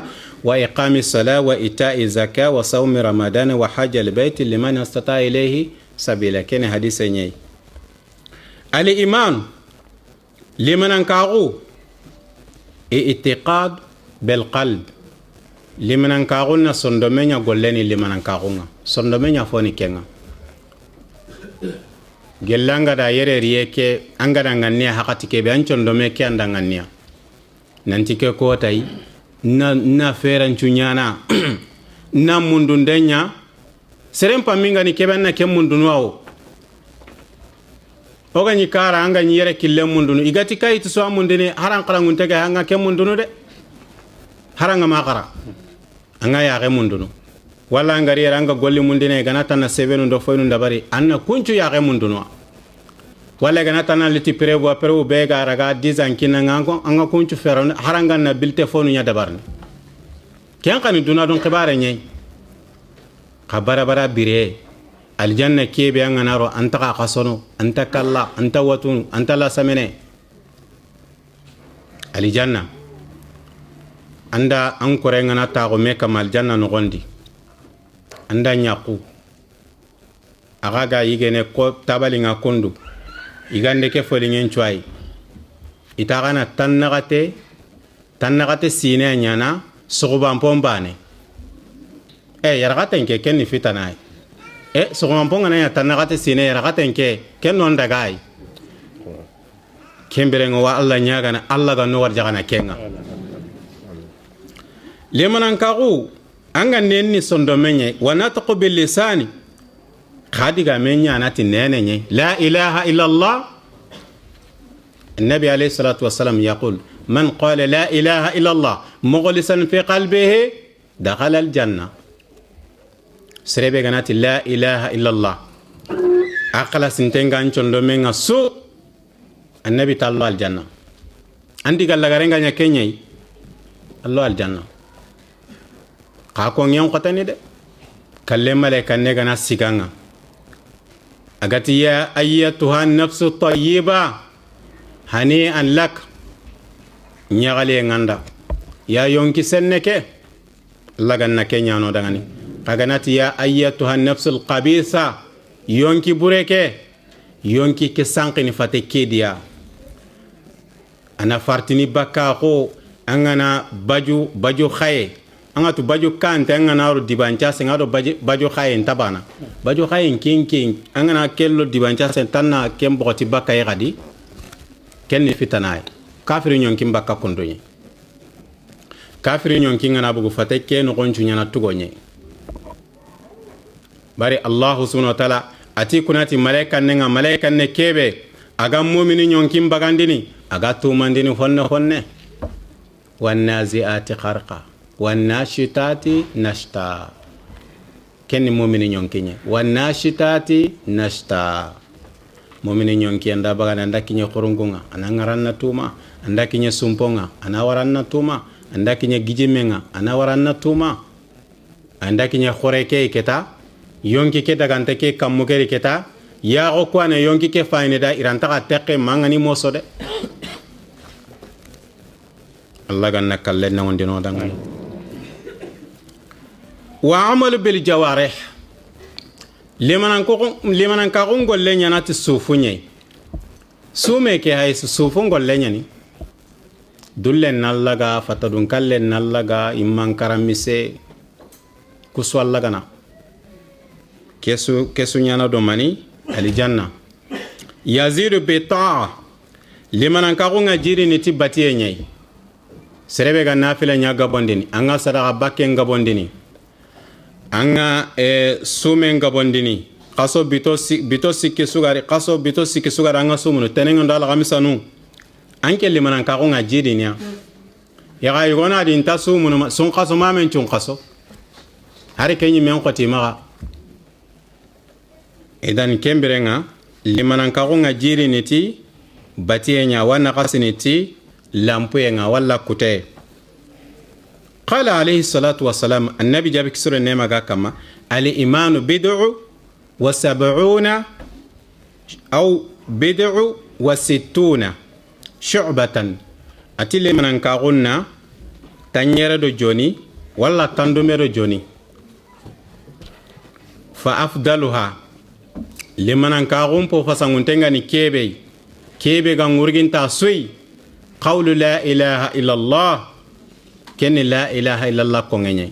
وإقام الصلاة وإيتاء الزكاة وصوم رمضان وحج البيت لمن استطاع إليه سبيلا. كان حديث ني الإيمان لمن انكارو اعتقاد بالقلب لمن انكارو صندومين يقولني لمن انكارو صندومين يفوني كنا gelanga da yere riyeke angada nganniya hakati kebe ancondo me ke anda nganniya nanti ke ko tay na feran cunyana na mundundenya serem paminga ni kebe na ke mundunwao oga ni kara anga ni yere kille mundunu igati kay to so mundene haran kala ngunte ga anga ke mundunu de haranga makara anga ya ke mundunu wala ngari ranga golli mundine ganata na sevenu ndo foynu ndabari anna kuncu ya ge munduno wala ganata na liti prevo be ga raga 10 ans kinanga anga kuncu feron haranga na bilte fonu nya dabarni kyan kan duna don khibare nyai khabara bara bire aljanna kebe anga naro anta ka qasono anta kalla anta watun anta la samene aljanna anda an korenga na ta go me kamal janna no gondi anda nyaku agaga yigene ko tabali nga kondu igande ke foli ngen chwai itagana tannagate sine nyana suguban pombane yaragaten ke ken fitanai suguban ponga na tannagate sine yaragaten ke ken non dagai kembere ngo wa Allah nyaga na Allah ga no warjaga na kenga lemanan kagu anga nenni sondo menye wanataqu bil lisani khadiga menya nati nenenye la ilaha illa Allah. النبي عليه الصلاة والسلام يقول من قال لا إله إلا الله مخلصا في قلبه دخل الجنة. سربي غنات لا إله إلا الله أقل سنتين غانشون دومينغا سو النبي تعالى الجنة عندي قال لغارنغا نكيني الله الجنة kako ngen qatani de kalle malaika ne gana siganga agati ya ayyatuha nafsu tayyiba hani an lak nyagale nganda ya yonki senneke laganna kenya no dangani kaganati ya ayyatuha nafsu alqabisa yonki bureke yonki ke sankini fate kedia ana fartini bakka ko angana baju khaye anga tu baju kante anga naru dibancha senga do baju khayen tabana baju khayen king anga na kello dibancha sen tanna kemboti baka yadi kenni fitanay kafiru nyon kim baka kondonye kafiru nyon king na bugu fateke no gonchu nyana tugonye bari Allah subhanahu wa ta'ala ati kunati malaika ne kebe aga mu'mini nyon kim bagandini aga tumandini honne wan naziati kharqa والناشطات نشطا كن مؤمن يونكيني والناشطات نشطا مؤمن يونكي اندا باغا اندا كيني خورونغا انا غراننا توما اندا كيني سومبونغا انا وراننا توما اندا كيني جيجيمنغا انا وراننا توما اندا كيني خوريكي كتا يونكي كتا غانتكي كاموكري كتا يا غوكوانا يونكي كي فايندا ايرانتا تيكي مانغاني موسودي الله غنا كالنا وندينو دانغاني وعمل بالجوارح لمن كاغون غول نيانات سوفوني سوميكي هاي سوفون غول نياني دولن نالغا فتدون كالن نالغا إمان كراميسي كسو اللغنا كسو نيانا دوماني الجنة يزيد بطاعة لمن كاغون جيري نتي باتيه ني سربي غا نافله نياغا بونديني انغا صدقه باكي nga bondini anga sumen gabondini qaso bito sikki sugari qaso bito sikki sugari anga sumunu tenenga ndala gamisanu anke limanan ka nga jidinya ya ga yona din tasumunu sun qaso mamen chun qaso hari kenyi men qoti maga idan kembirenga limanan ka nga jiriniti batiyenya wana qasiniti lampuyenga wala kute قال عليه الصلاة والسلام النبي جاب كسر النعمة كما الإيمان بدع وسبعون أو بضع وستون شعبة أتي لمن كاغونا تنير دو جوني ولا تندمر جوني فأفضلها لمن كاغون بو فسانغونتنغاني كيبي غانغورغين تاسوي قول لا إله إلا الله كن لا إله إلا الله كونغني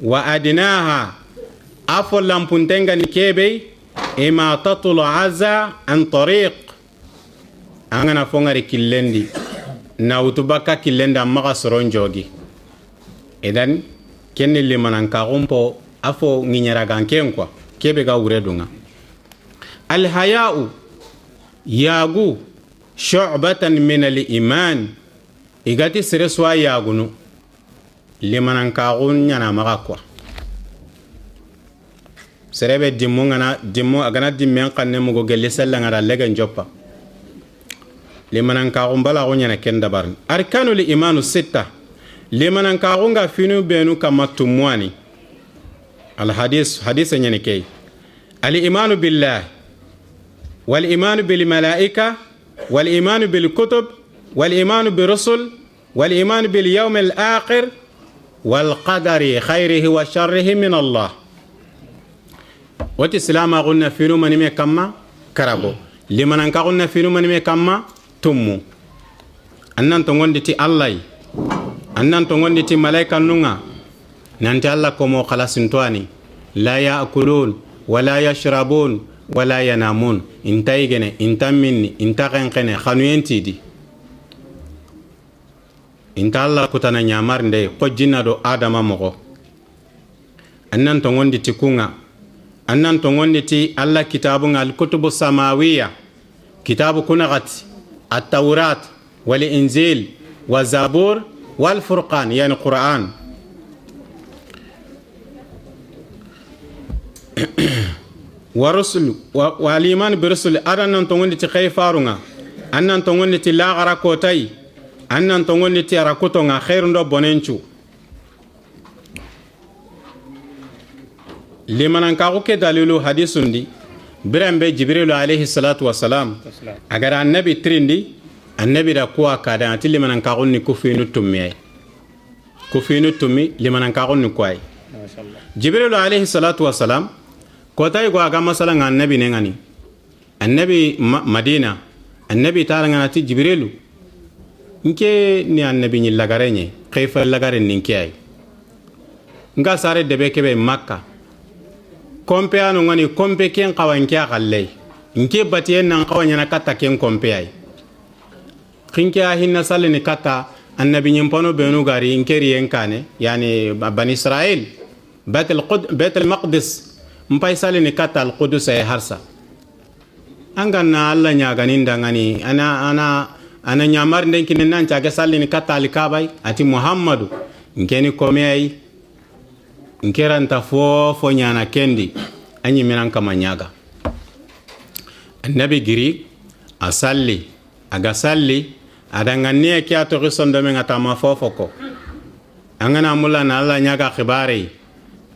وأدناها أفضل لامبونتنغاني كيبي إما تطلع عزا عن طريق أنا فونغاري كيلندي ناوتباكا كيلندا مغا سرون جوغي إذن كن اللي منانكاغون بو أفو نينيراغان كينكوا كيبي غاوردونا الحياء ياغو شعبة من الإيمان إغاتي سرسوا ياغونو limanankaxun ñanamaxa quoi serebe dimmo agana dimmen xanne mugo gelle sellangada legen joppa limanankaxun balaxu ñana ken dabarni arkanu li imanu sitta limanankaxunga finu benu kamma tummuani hadise ñani key al imanu billah wal imanu bil malaika wal imanu bil kutub wal imanu bi rusul wal imanu bil yawm al akhir والقدر خيره وشره من الله وتي سلاما قلنا فينو مني كما كربو لمن انك قلنا فينو مني كما تمو انن تونغوندتي الله انن تونغوندتي ملائكه نونغا نانتي الله كومو خلاصنتواني لا ياكلون ولا يشربون ولا ينامون انتايغني انتامني انتاغنقني خانوينتيدي inta Allah kutana nyamar nde ko jinna do adama mogo annan to ngondi ti kunga annan to ngondi ti Allah kitabu ngal kutubu samawiya kitabu kunagati at-taurat wal injil wa zabur wal furqan yani quran wa rusul wa al-iman bi rusul adannan to ngondi ti khayfarunga annan to ngondi ti la gara ko tay annan to ngoni ti ara kuto nga khairu ndo bonenchu limanan ka ko ke dalilu hadisundi birambe jibril alayhi salatu wassalam agara annabi trindi annabi da kuwa kada ati limanan ka ko ni kufinu tummi limanan ka ko ni kwai jibril alayhi salatu wassalam ko tay go aga masalan annabi ne ngani annabi madina annabi tara ngati jibrilu nke ni annabi ni lagarenye khayfa lagaren ninki ay nga sare debe kebe makka kompe anu ngani kompe ken qawanki akalle nke batiye nan qawanya na kata ken kompe ay khinki ahinna salini kata annabi nyimpano benu gari inkeri yenkane yani bani israel bait al maqdis mpay salini kata al qudus ay harsa angana alla nyaganinda ngani ana nyamar nden kinen nan caga sallini katali kabay ati muhammadu nkeni komey nkeranta fofo nyana kendi anyi minan kama nyaga annabi giri asalli aga salli adanganne kiato risondo men atama fofo ko angana mulla na alla nyaga khibari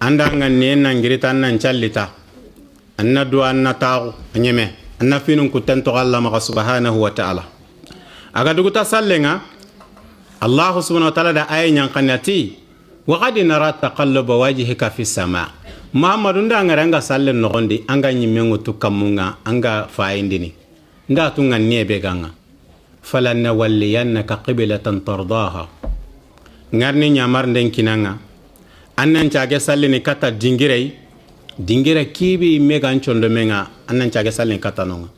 anda nganne nan giri tan nan challita anna du anna taqu anyeme anna finun kutanto Allah ma subhanahu wa ta'ala aga duguta sallenga Allah subhanahu wa ta'ala da ayin qanati wa qad nara taqalluba wajhika fi sama Muhammadu nda ngaranga sallen no gondi anga nyimengo tukamunga anga faindini nda tunga niebe ganga falanna walliyannaka qiblatan tardaha ngarni nyamar nden kinanga annan caage sallini kata dingira kibi megan chondo menga annan caage sallini kata nonga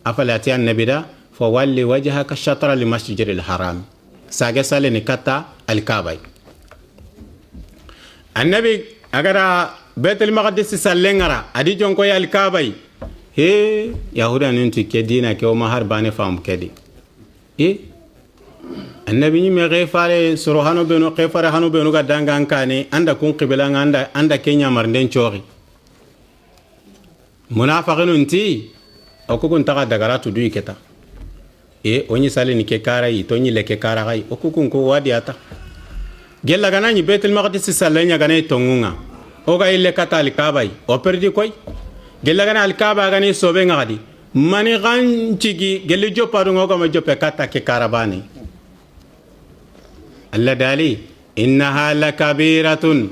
afalati annabida fa walli wajhaka shatra li masjidil haram saage sallini kata al-kaaba annabi agara betel maqdis sallengara adi jonko ya al-kaaba he yahuda nunti kedina ke o mahar bane fam kedi annabi ni me gefare soro hano beno gefare hano beno ga danga ankane anda kun qibla anda kenya marnden chori munafiqun nti okukun taga dagara tu duyi keta onyi sale ni ke karai to nyi leke karai okukun ko wadi ata gella gana ni betel maqdis sallenya gana tongunga o ga ile kata al kabai o perdi koy gella gana al kaba gani sobe ngadi mani gan cigi geli jopadu ngoga ma jope kata ke karabani alla dali innaha lakabiratun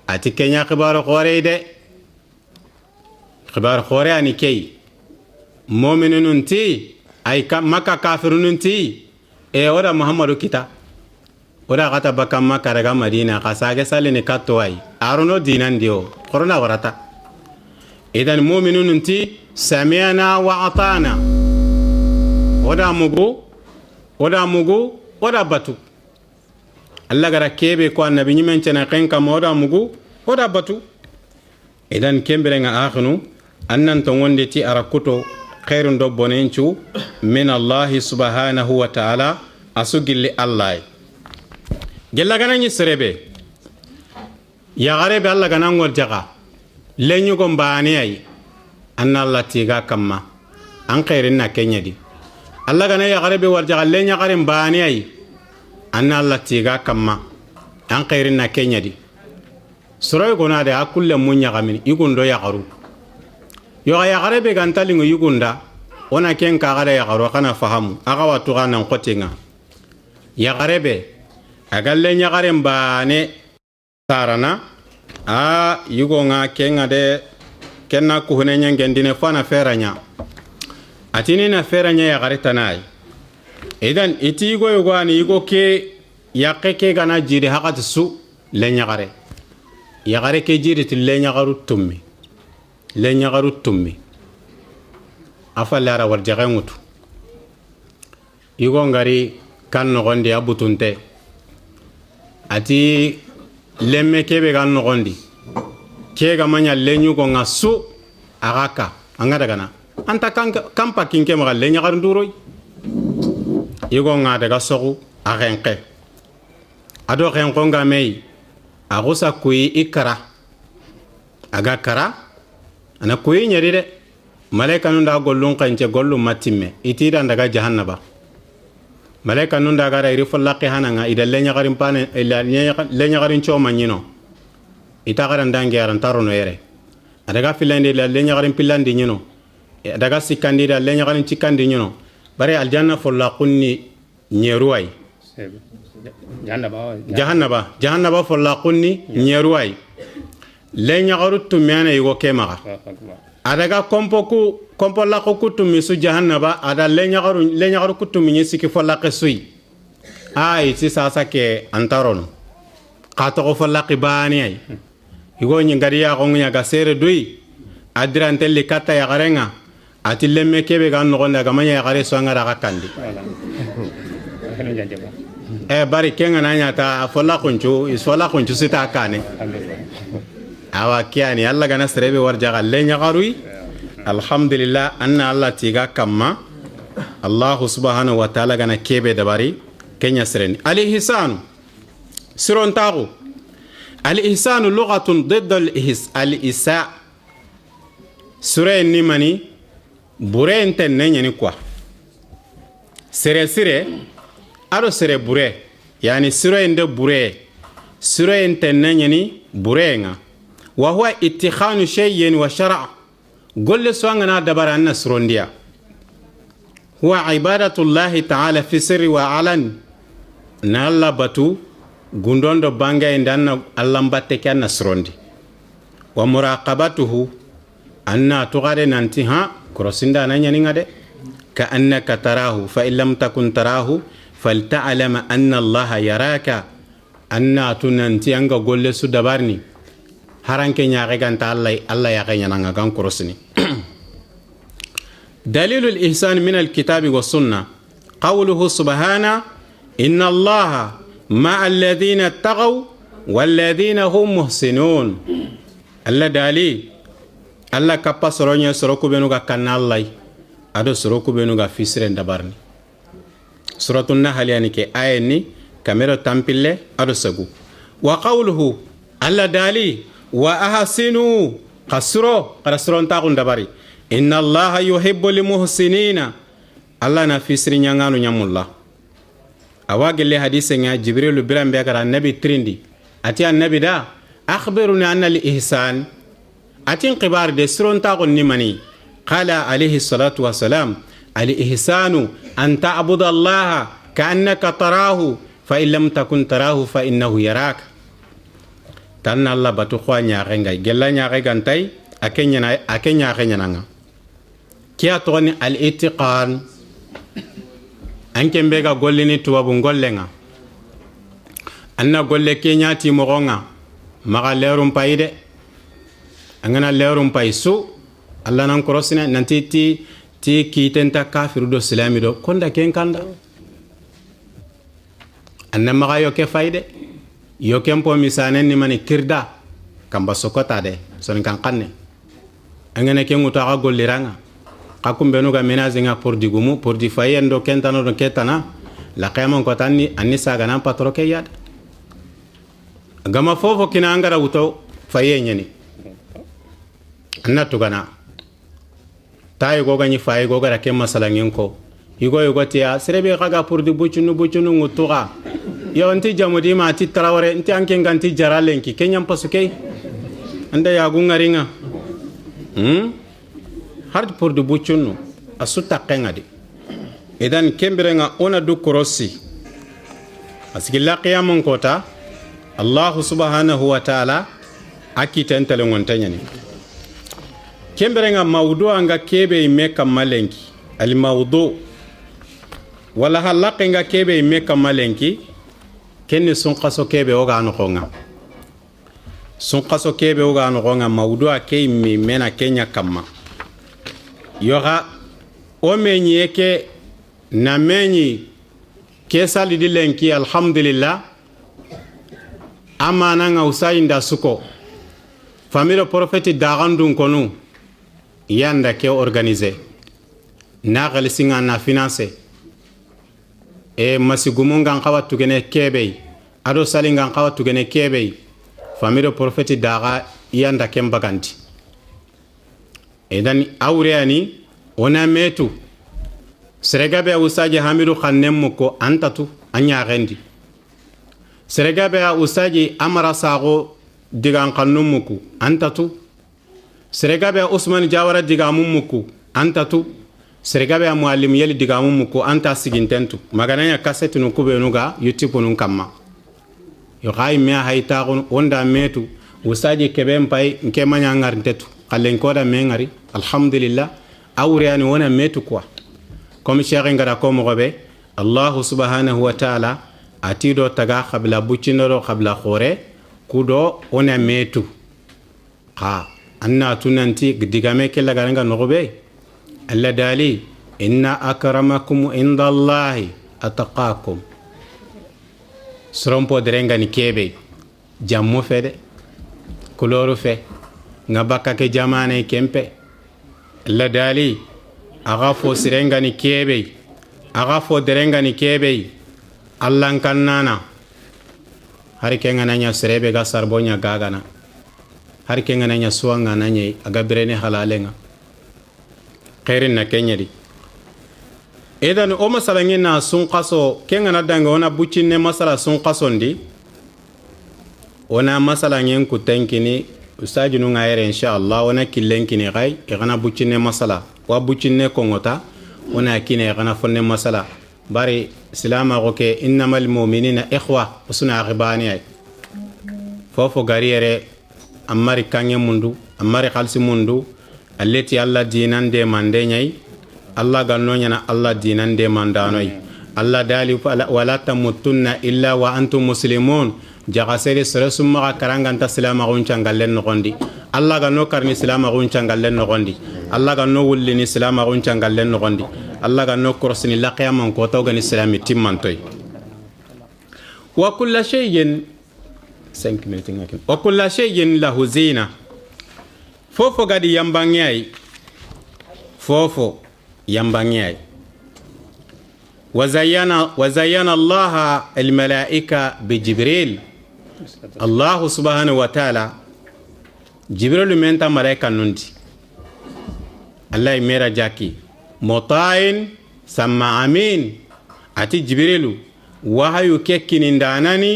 ati kenya khibaru khore de khibaru khore ani kay mu'minun ti ay maka kafirun ti e wada muhammadu kita wada kata baka maka daga madina kasage salini katto ay aruno dinan dio corona warata idan mu'minun ti sami'na wa atana wada mugu wada batu Allah gara kebe ko annabi nyimen cena kenka moda mugu wada batu idan kembere nga akhnu annan to wonde ti arakuto khairun do bonenchu min Allah subhanahu wa ta'ala asugilli Allah gella gana ni serebe ya garebe Allah gana ngor jaga lenyu ko mbani ay anna Allah tiga kamma an khairin na kenyadi Allah gana ya garebe war jaga lenya gare mbani ay anna Allah tiga kamma an khairin na kenyadi sura ko na da akulle munya gamin igundo ya garu yo ya garebe gantali ngo yugunda ona ken ka gare ya garu kana fahamu aga watu kana ngotenga ya garebe agalle nya gare mbane sarana a yugo nga kenga de kenna ku hunenya ngendine fana feranya atini na feranya ya gare tanai idan iti yugo ani yugo ke yaqeke gana jiri hakat su lenya gare ya gare ke jiri til lenya garu tummi afallara warjaga ngutu yugo ngari kan no gondi abutunte ati lemme kebe kan no gondi kega manya lenyu ko ngasu agaka angada kana anta kampa kinke ma lenya garu nduroi yugo ngada ga sogu agenke ado genko ngamei agusa kuyi ikara aga kara ana kuyi nyari de malaika nunda gollun kanje gollu matimme itida ndaga jahannaba malaika nunda gara iri follaqi hananga ida lenya garin pane lenya garin choma nyino ita garan dangi aran tarono yere adaga filande la lenya garin pillandi nyino adaga sikandi da lenya garin cikandi nyino bare aljanna follaqunni nyeruwai jahannaba follaqunni nyeruwai lenya garu tumyana yugo kemaga adaga kompo la ko kutumi su jahannaba ada lenya garu kutumi nyisiki follaqe sui ay ci sasa ke antarono qato ko follaqi bani ay yugo nyingari ya ko nya ga sere dui adrante li kata ya garenga ati lemme kebe ga no gonda ga manya ya gare so ngara ga kandi bari kenga nanya ta follaqunchu sita kane awa kiani Allah gana serebe warjaga lenya garui alhamdulillah anna Allah tiga kamma Allah subhanahu wa ta'ala gana kebe dabari kenya sereni al-ihsan siron tagu al-ihsan lughatun ضد al-isa sure ni mani bure ntenne nyani kwa sire aro sire bure yani sure ende bure sure ntenne nyani bure nga وهو اتخان شيء وشرع قل سوانا دبر أن سرونديا هو عبادة الله تعالى في سر وعلن نالا باتو غندون دو بانغا اندان اللمباتك أن سروندي ومراقبته أن تغادي ننتها كروسندا نانيا دي كأنك تراه فإن لم تكن تراه فلتعلم أن الله يراك أن تننتي أنغا قل سو دبرني haranke nyaare ganta Allah ya kanya nanga gan korosini dalilul ihsan min alkitabi was sunnah qawluhu subhana inna allaha ma'a alladhina taqaw wal ladhina hum muhsinun alla dali alla kappa soronya soroku benu ga kanallai ado soroku benu ga fisre ndabarni suratul nahl yani ke ayni kamera tampille ado sagu wa qawluhu alla dali wa ahsinu qasro taqun dabari inna allaha yuhibbu limuhsinina alla na fisri nyanganu nyamulla awagele hadise nga jibril birambe kara nabi trindi ati annabi da akhbiruni anna al ihsan atin qibar de sron taqun nimani قال عليه الصلاة والسلام الإحسان أن تعبد الله كأنك تراه فإن لم تكن تراه فإنه يراك تن الله بتوخوا نياغنغاي جلا نياغنغاي أكينيا غنيانا كيا توني الاتقان أنكم بيغا غوليني توابو غولينغا أنا غولي كينيا تيموغونغا مغا ليرون بايدة أنا ليرون بايسو الله نانكروسنا نانتي ti kitenta kafiru do silami do konda ken kanda annama ga yoke fayde yoke mpo misanen ni mani kirda kamba sokota de son kan kanne angene ke nguta ga golliranga kakumbe no ga menazinga pour digumu pour di fayendo kentano do ketana la qiyamon ko tanni anni saga nan patro ke yad gama fofo kina angara wuto fayenyeni anna tugana tayi goga ni fayi goga ra kem masalangen ko yugo tiya serebe kaga pour di bucunu ngutuga yo anti jamudi ma ti trawore anti anke nganti jaralenki kenyam pasuke anda ya gungaringa hard pour di bucunu asuta qengadi idan kembirenga ona du korossi asigilla qiyamon kota allah subhanahu wa ta'ala akita entale ngontanyani kemberenga mawdu anga kebe imeka malenki al mawdu wala halaqe nga kebe imeka malenki kenni sun qaso kebe oga no konga sun qaso kebe oga no konga mawdu ake mi mena kenya kama yoga o menyi ke na menyi ke sali dilenki alhamdulillah amana nga usayinda suko famille prophète dagandun konu yanda ke organiser na galisinga na financer e masigumunga ngawa tugene kebe ado salinga ngawa tugene kebe famille prophète daga yanda ke mbaganti edan awreani ona metu seregabe usaje hamidu khannem ko antatu anya rendi seregabe usaje amara sago digan kannumuku antatu seregabe usman jawara diga mummuku antatu seregabe muallim yeli diga mummuku anta sigintentu magananya cassette nu kubenuga youtube nu kamma yo hay me hayta gon onda metu usaji kebem pay nke manya ngarntetu kallen koda me ngari alhamdulillah awriani wona metu quoi comme cheikh ngara ko mo be allah subhanahu wa ta'ala atido taga khabla bucinoro khabla khore kudo ona metu ha anna tunanti digame kella garanga nogobe alla dali inna akramakum indallahi ataqakum srompo derenga ni kebe jammo fede kuloro fe ngabaka ke jamane kempe alla dali agafo sirenga ni kebe agafo derenga ni kebe allan kannana hari kenga nanya serebe ga sarbonya gagana har kenga nanya suanga nanya agabrene halalenga khairin na kenyadi edan o masalangin na sun qaso kenga na danga ona bucinne masala sun qasondi ona masalangin ku tankini ustaji nu ngayre inshallah ona killenkini gai igana bucinne masala wa bucinne kongota ona kine igana fonne masala bari silama goke innamal mu'minina ikhwa usuna aghibani ay fofo gariyere amari kange mundu amari khalsi mundu alleti alla dinan de mande nyai alla ganno nyana alla dinan de mandanoy alla dali wala tamutunna illa wa antum muslimun jagasere summa karanganta silama gon changallen nogondi alla ganno karni silama gon changallen nogondi alla ganno wullini silama gon changallen nogondi alla ganno korsini laqiyamon ko tawgani islami timmantoy wa kullu shay'in 5 minutes ngakin wa kullu shay'in lahu zina fofo gadi yambangay fofo yambangay وزين الله الملائكة بجبريل الله سبحانه وتعالى جبريل من ملائكة نندي الله يمير جاكي مطاين سمع أمين أتي جبريل وهايو كيكين داناني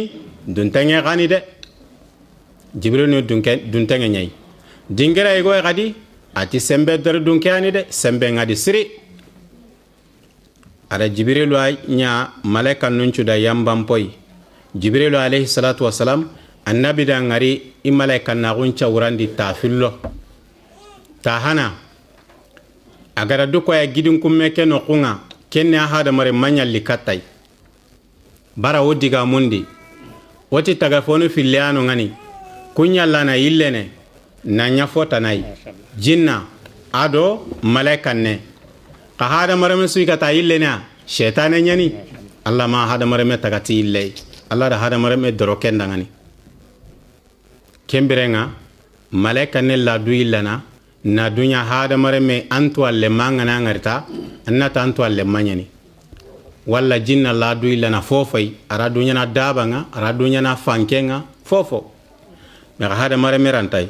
دونتاني غاني ده جبريل دونتاني ناي دينغرا يغوي غادي ati sembe dar dun kani de sembe ngadi siri ada jibrilu nya malaika nuncu da yambam poi jibrilu alayhi salatu wassalam annabi da ngari i malaika na gunca urandi tafillo tahana agara duko ya gidin kumme ke no kunga kenne hada mare manyalli katai bara wodiga mundi woti tagafonu filiano ngani kunya lana illene na nyafota nai jinna ado malaika ne ka hada marame suika ta illena shaytane nyani allah ma hada marame tagati ille allah da hada marame doroken dangani kembirenga malaika ne la du illana na dunya hada marame antu alle mangana ngarta annata antu alle manyani walla jinna la du illana fofai ara dunya na dabanga ara dunya na fankenga fofo mega hada marame rantai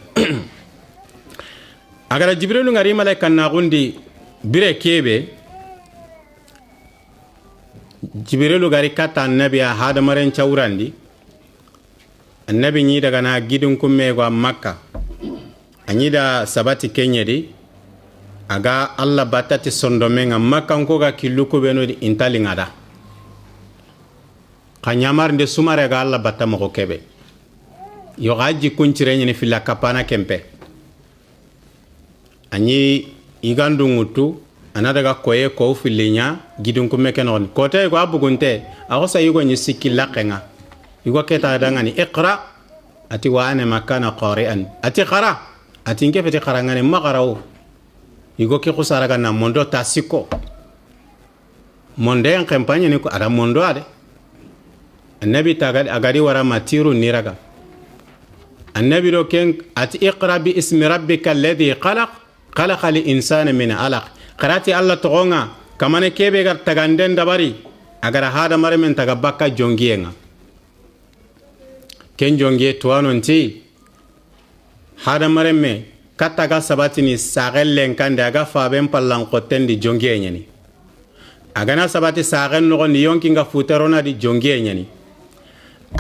agara jibrilu ngari malaika na gundi bire kebe jibrilu gari kata annabi hada maren chawrandi annabi ni daga na gidun kumme go makka anyi da sabati kenyedi aga allah batati sondomenga makka ko ga killuko beno di intali ngada kanyamar nde sumare ga allah batta mo kebe yo gaji kuncire ni filla kapana kempe anyi igandu ngutu anadaga koye ko filinya gidun kumme kenon kote ko abugunte agosa yugo ni sikilla kenga yugo keta dangani iqra ati wa ana makana qari'an ati qara ati ngefeti qarangane magarawo yugo ke kusaraga na mondo tasiko monde en campagne ni ko ada mondo ade annabi tagad agadi wara matiru niraga annabi do ken ati iqra bi ismi rabbika alladhi خلق الإنسان من علق قراتي الله تغونغا كمان كيبه غر تغاندن دباري اگر هذا مرمن تغبكا جونغينا كن جونغي توانونتي هذا مرمن كاتاغا سباتيني ساغل لنكان داغا فابن بالان قوتن دي جونغي ني اغانا سباتي ساغل نغون يونكينغا فوترونا دي جونغي ني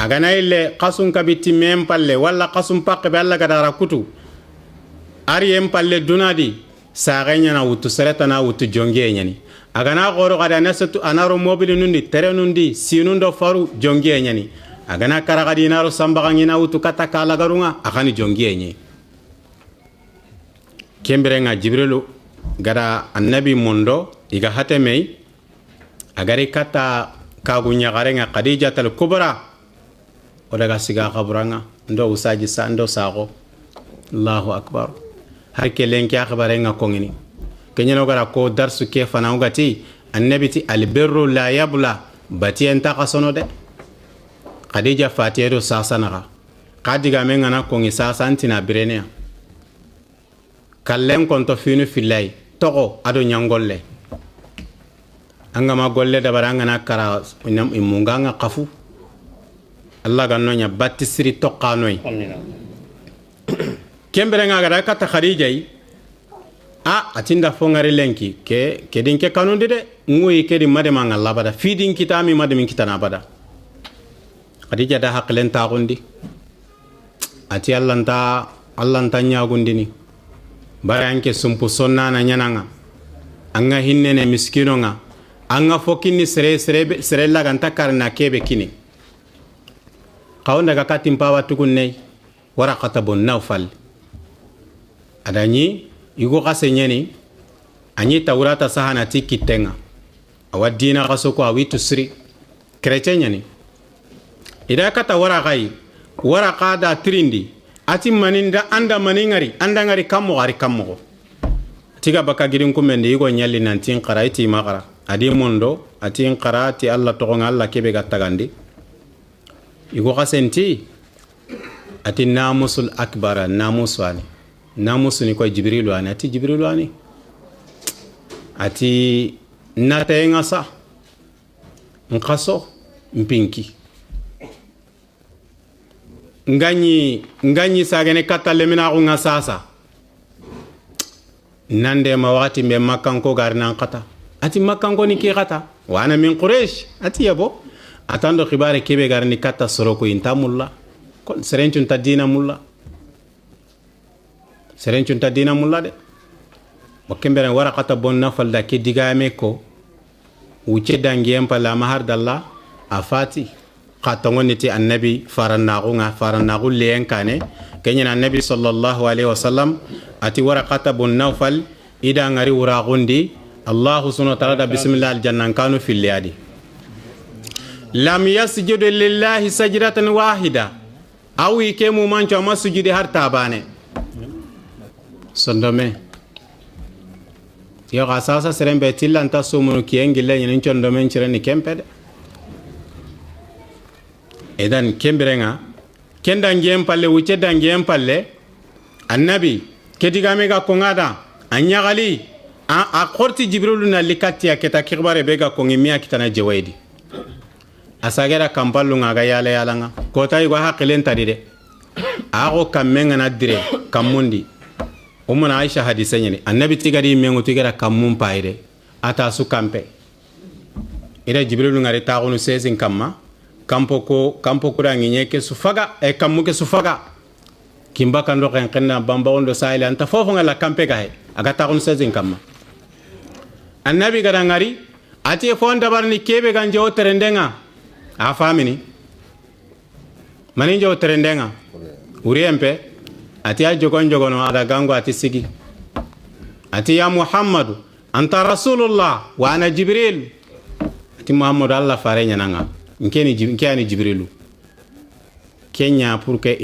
اغانا إلي قاسون كبيتي ميم بالله ولا قاسون باق بالله غدارا كوتو ariyem palle dunadi saaganya na wutu sereta na wutu jonge nyani agana goro kada nasatu anaro mobile nundi tere nundi sinundo faru jonge nyani agana karagadi naro sambagangi na wutu kata kala garunga akani jonge nyi kemberenga jibrilu gara annabi mondo iga hatemei agari kata kagunya garenga khadija tal kubra odaga siga kaburanga ndo usaji sa ndo sago allahu akbar har kelen ki akhbare nga kongini kenyano gara ko darsu ke fana ngati annabi ti albirru la yabla bati enta qasono de khadija fatiyedo sasanaga kadiga menga na kongi sasantina birenia kallen konto finu filay togo ado nyangolle anga ma golle da baranga na kara nyam imunga nga qafu allah ganno nya batisri toqanoy kembere nga gara kata khadija atinda fongari lenki ke dinke kanundi de ngui ke di madema ngalla bada feeding kitami mademi kitana bada khadija da haqlen ta gundi ati allanta nyagundini baranke sumpu sonna na nyananga anga hinnene miskino nga anga fokini sere la ganta karna kebe kini qawna ga katim pawa tukunne waraqata bun nawfal adani yugo kasenyeni anyi tawrata sahana tikitenga awadina kasoko awitu sri krechenyani ida kata waraqa da trindi ati maninda anda maningari anda ngari kammo tiga baka girin kumende yugo nyalli nantin qaraiti magara adi mondo ati qarati alla togonga alla kebe gattagandi yugo kasenti ati namusul akbara namuswani namusu ni kwa jibrilu ani ati jibrilu ani ati natayenga sa nkaso mpinki nganyi sagene katale mina ko ngasasa nande ma wakati mbe makanko garna kata ati makanko ni ki kata wana min quraish ati yabo atando khibare kebe garni kata soroko intamulla kon serencun tadina mulla de wakembere waraqata bon nafal da ke digame ko wuce dangiyem pala mahar dalla afati qatangoni ti annabi farannagu leyen kane kenya annabi sallallahu alaihi wasallam ati waraqata bon nafal ida ngari wuragundi allah subhanahu wa ta'ala bismillah aljannan kanu fil yadi lam yasjudu lillahi sajdatan wahida awi ke mu mancho masujudi har tabane sondome yo gasasa serembe tillanta sumunu kiyengile nyin chondome chireni kempede edan kemberenga kenda ngiem palle wuce dangiem palle annabi kedigame ga kongada anyagali a korti jibrilu na likati ya keta kirbare bega kongi miya kitana jewaidi asagera kampallu ngaga yala yalanga kota yugo haqilen tadide ago kamenga na dire kamundi umuna aisha hadise nyene annabi tigari mengu tigara kamum paire ata su kampe ira jibrilu ngari taagunu sesin kamma kampo kura nginye ke sufaga e kammu ke sufaga kimba kan do kan kanna bamba ondo sayle anta fofo ngala kampe gahe aga taagunu sesin kamma annabi gara ngari ati fon dabarni kebe ganje o terendenga a famini mani jo terendenga uriempe ati a jogono ada gango ati sigi ati ya muhammadu anta rasulullah wa ana jibril ati muhammadu allah fare nyananga nkeni jibrilu kenya pour que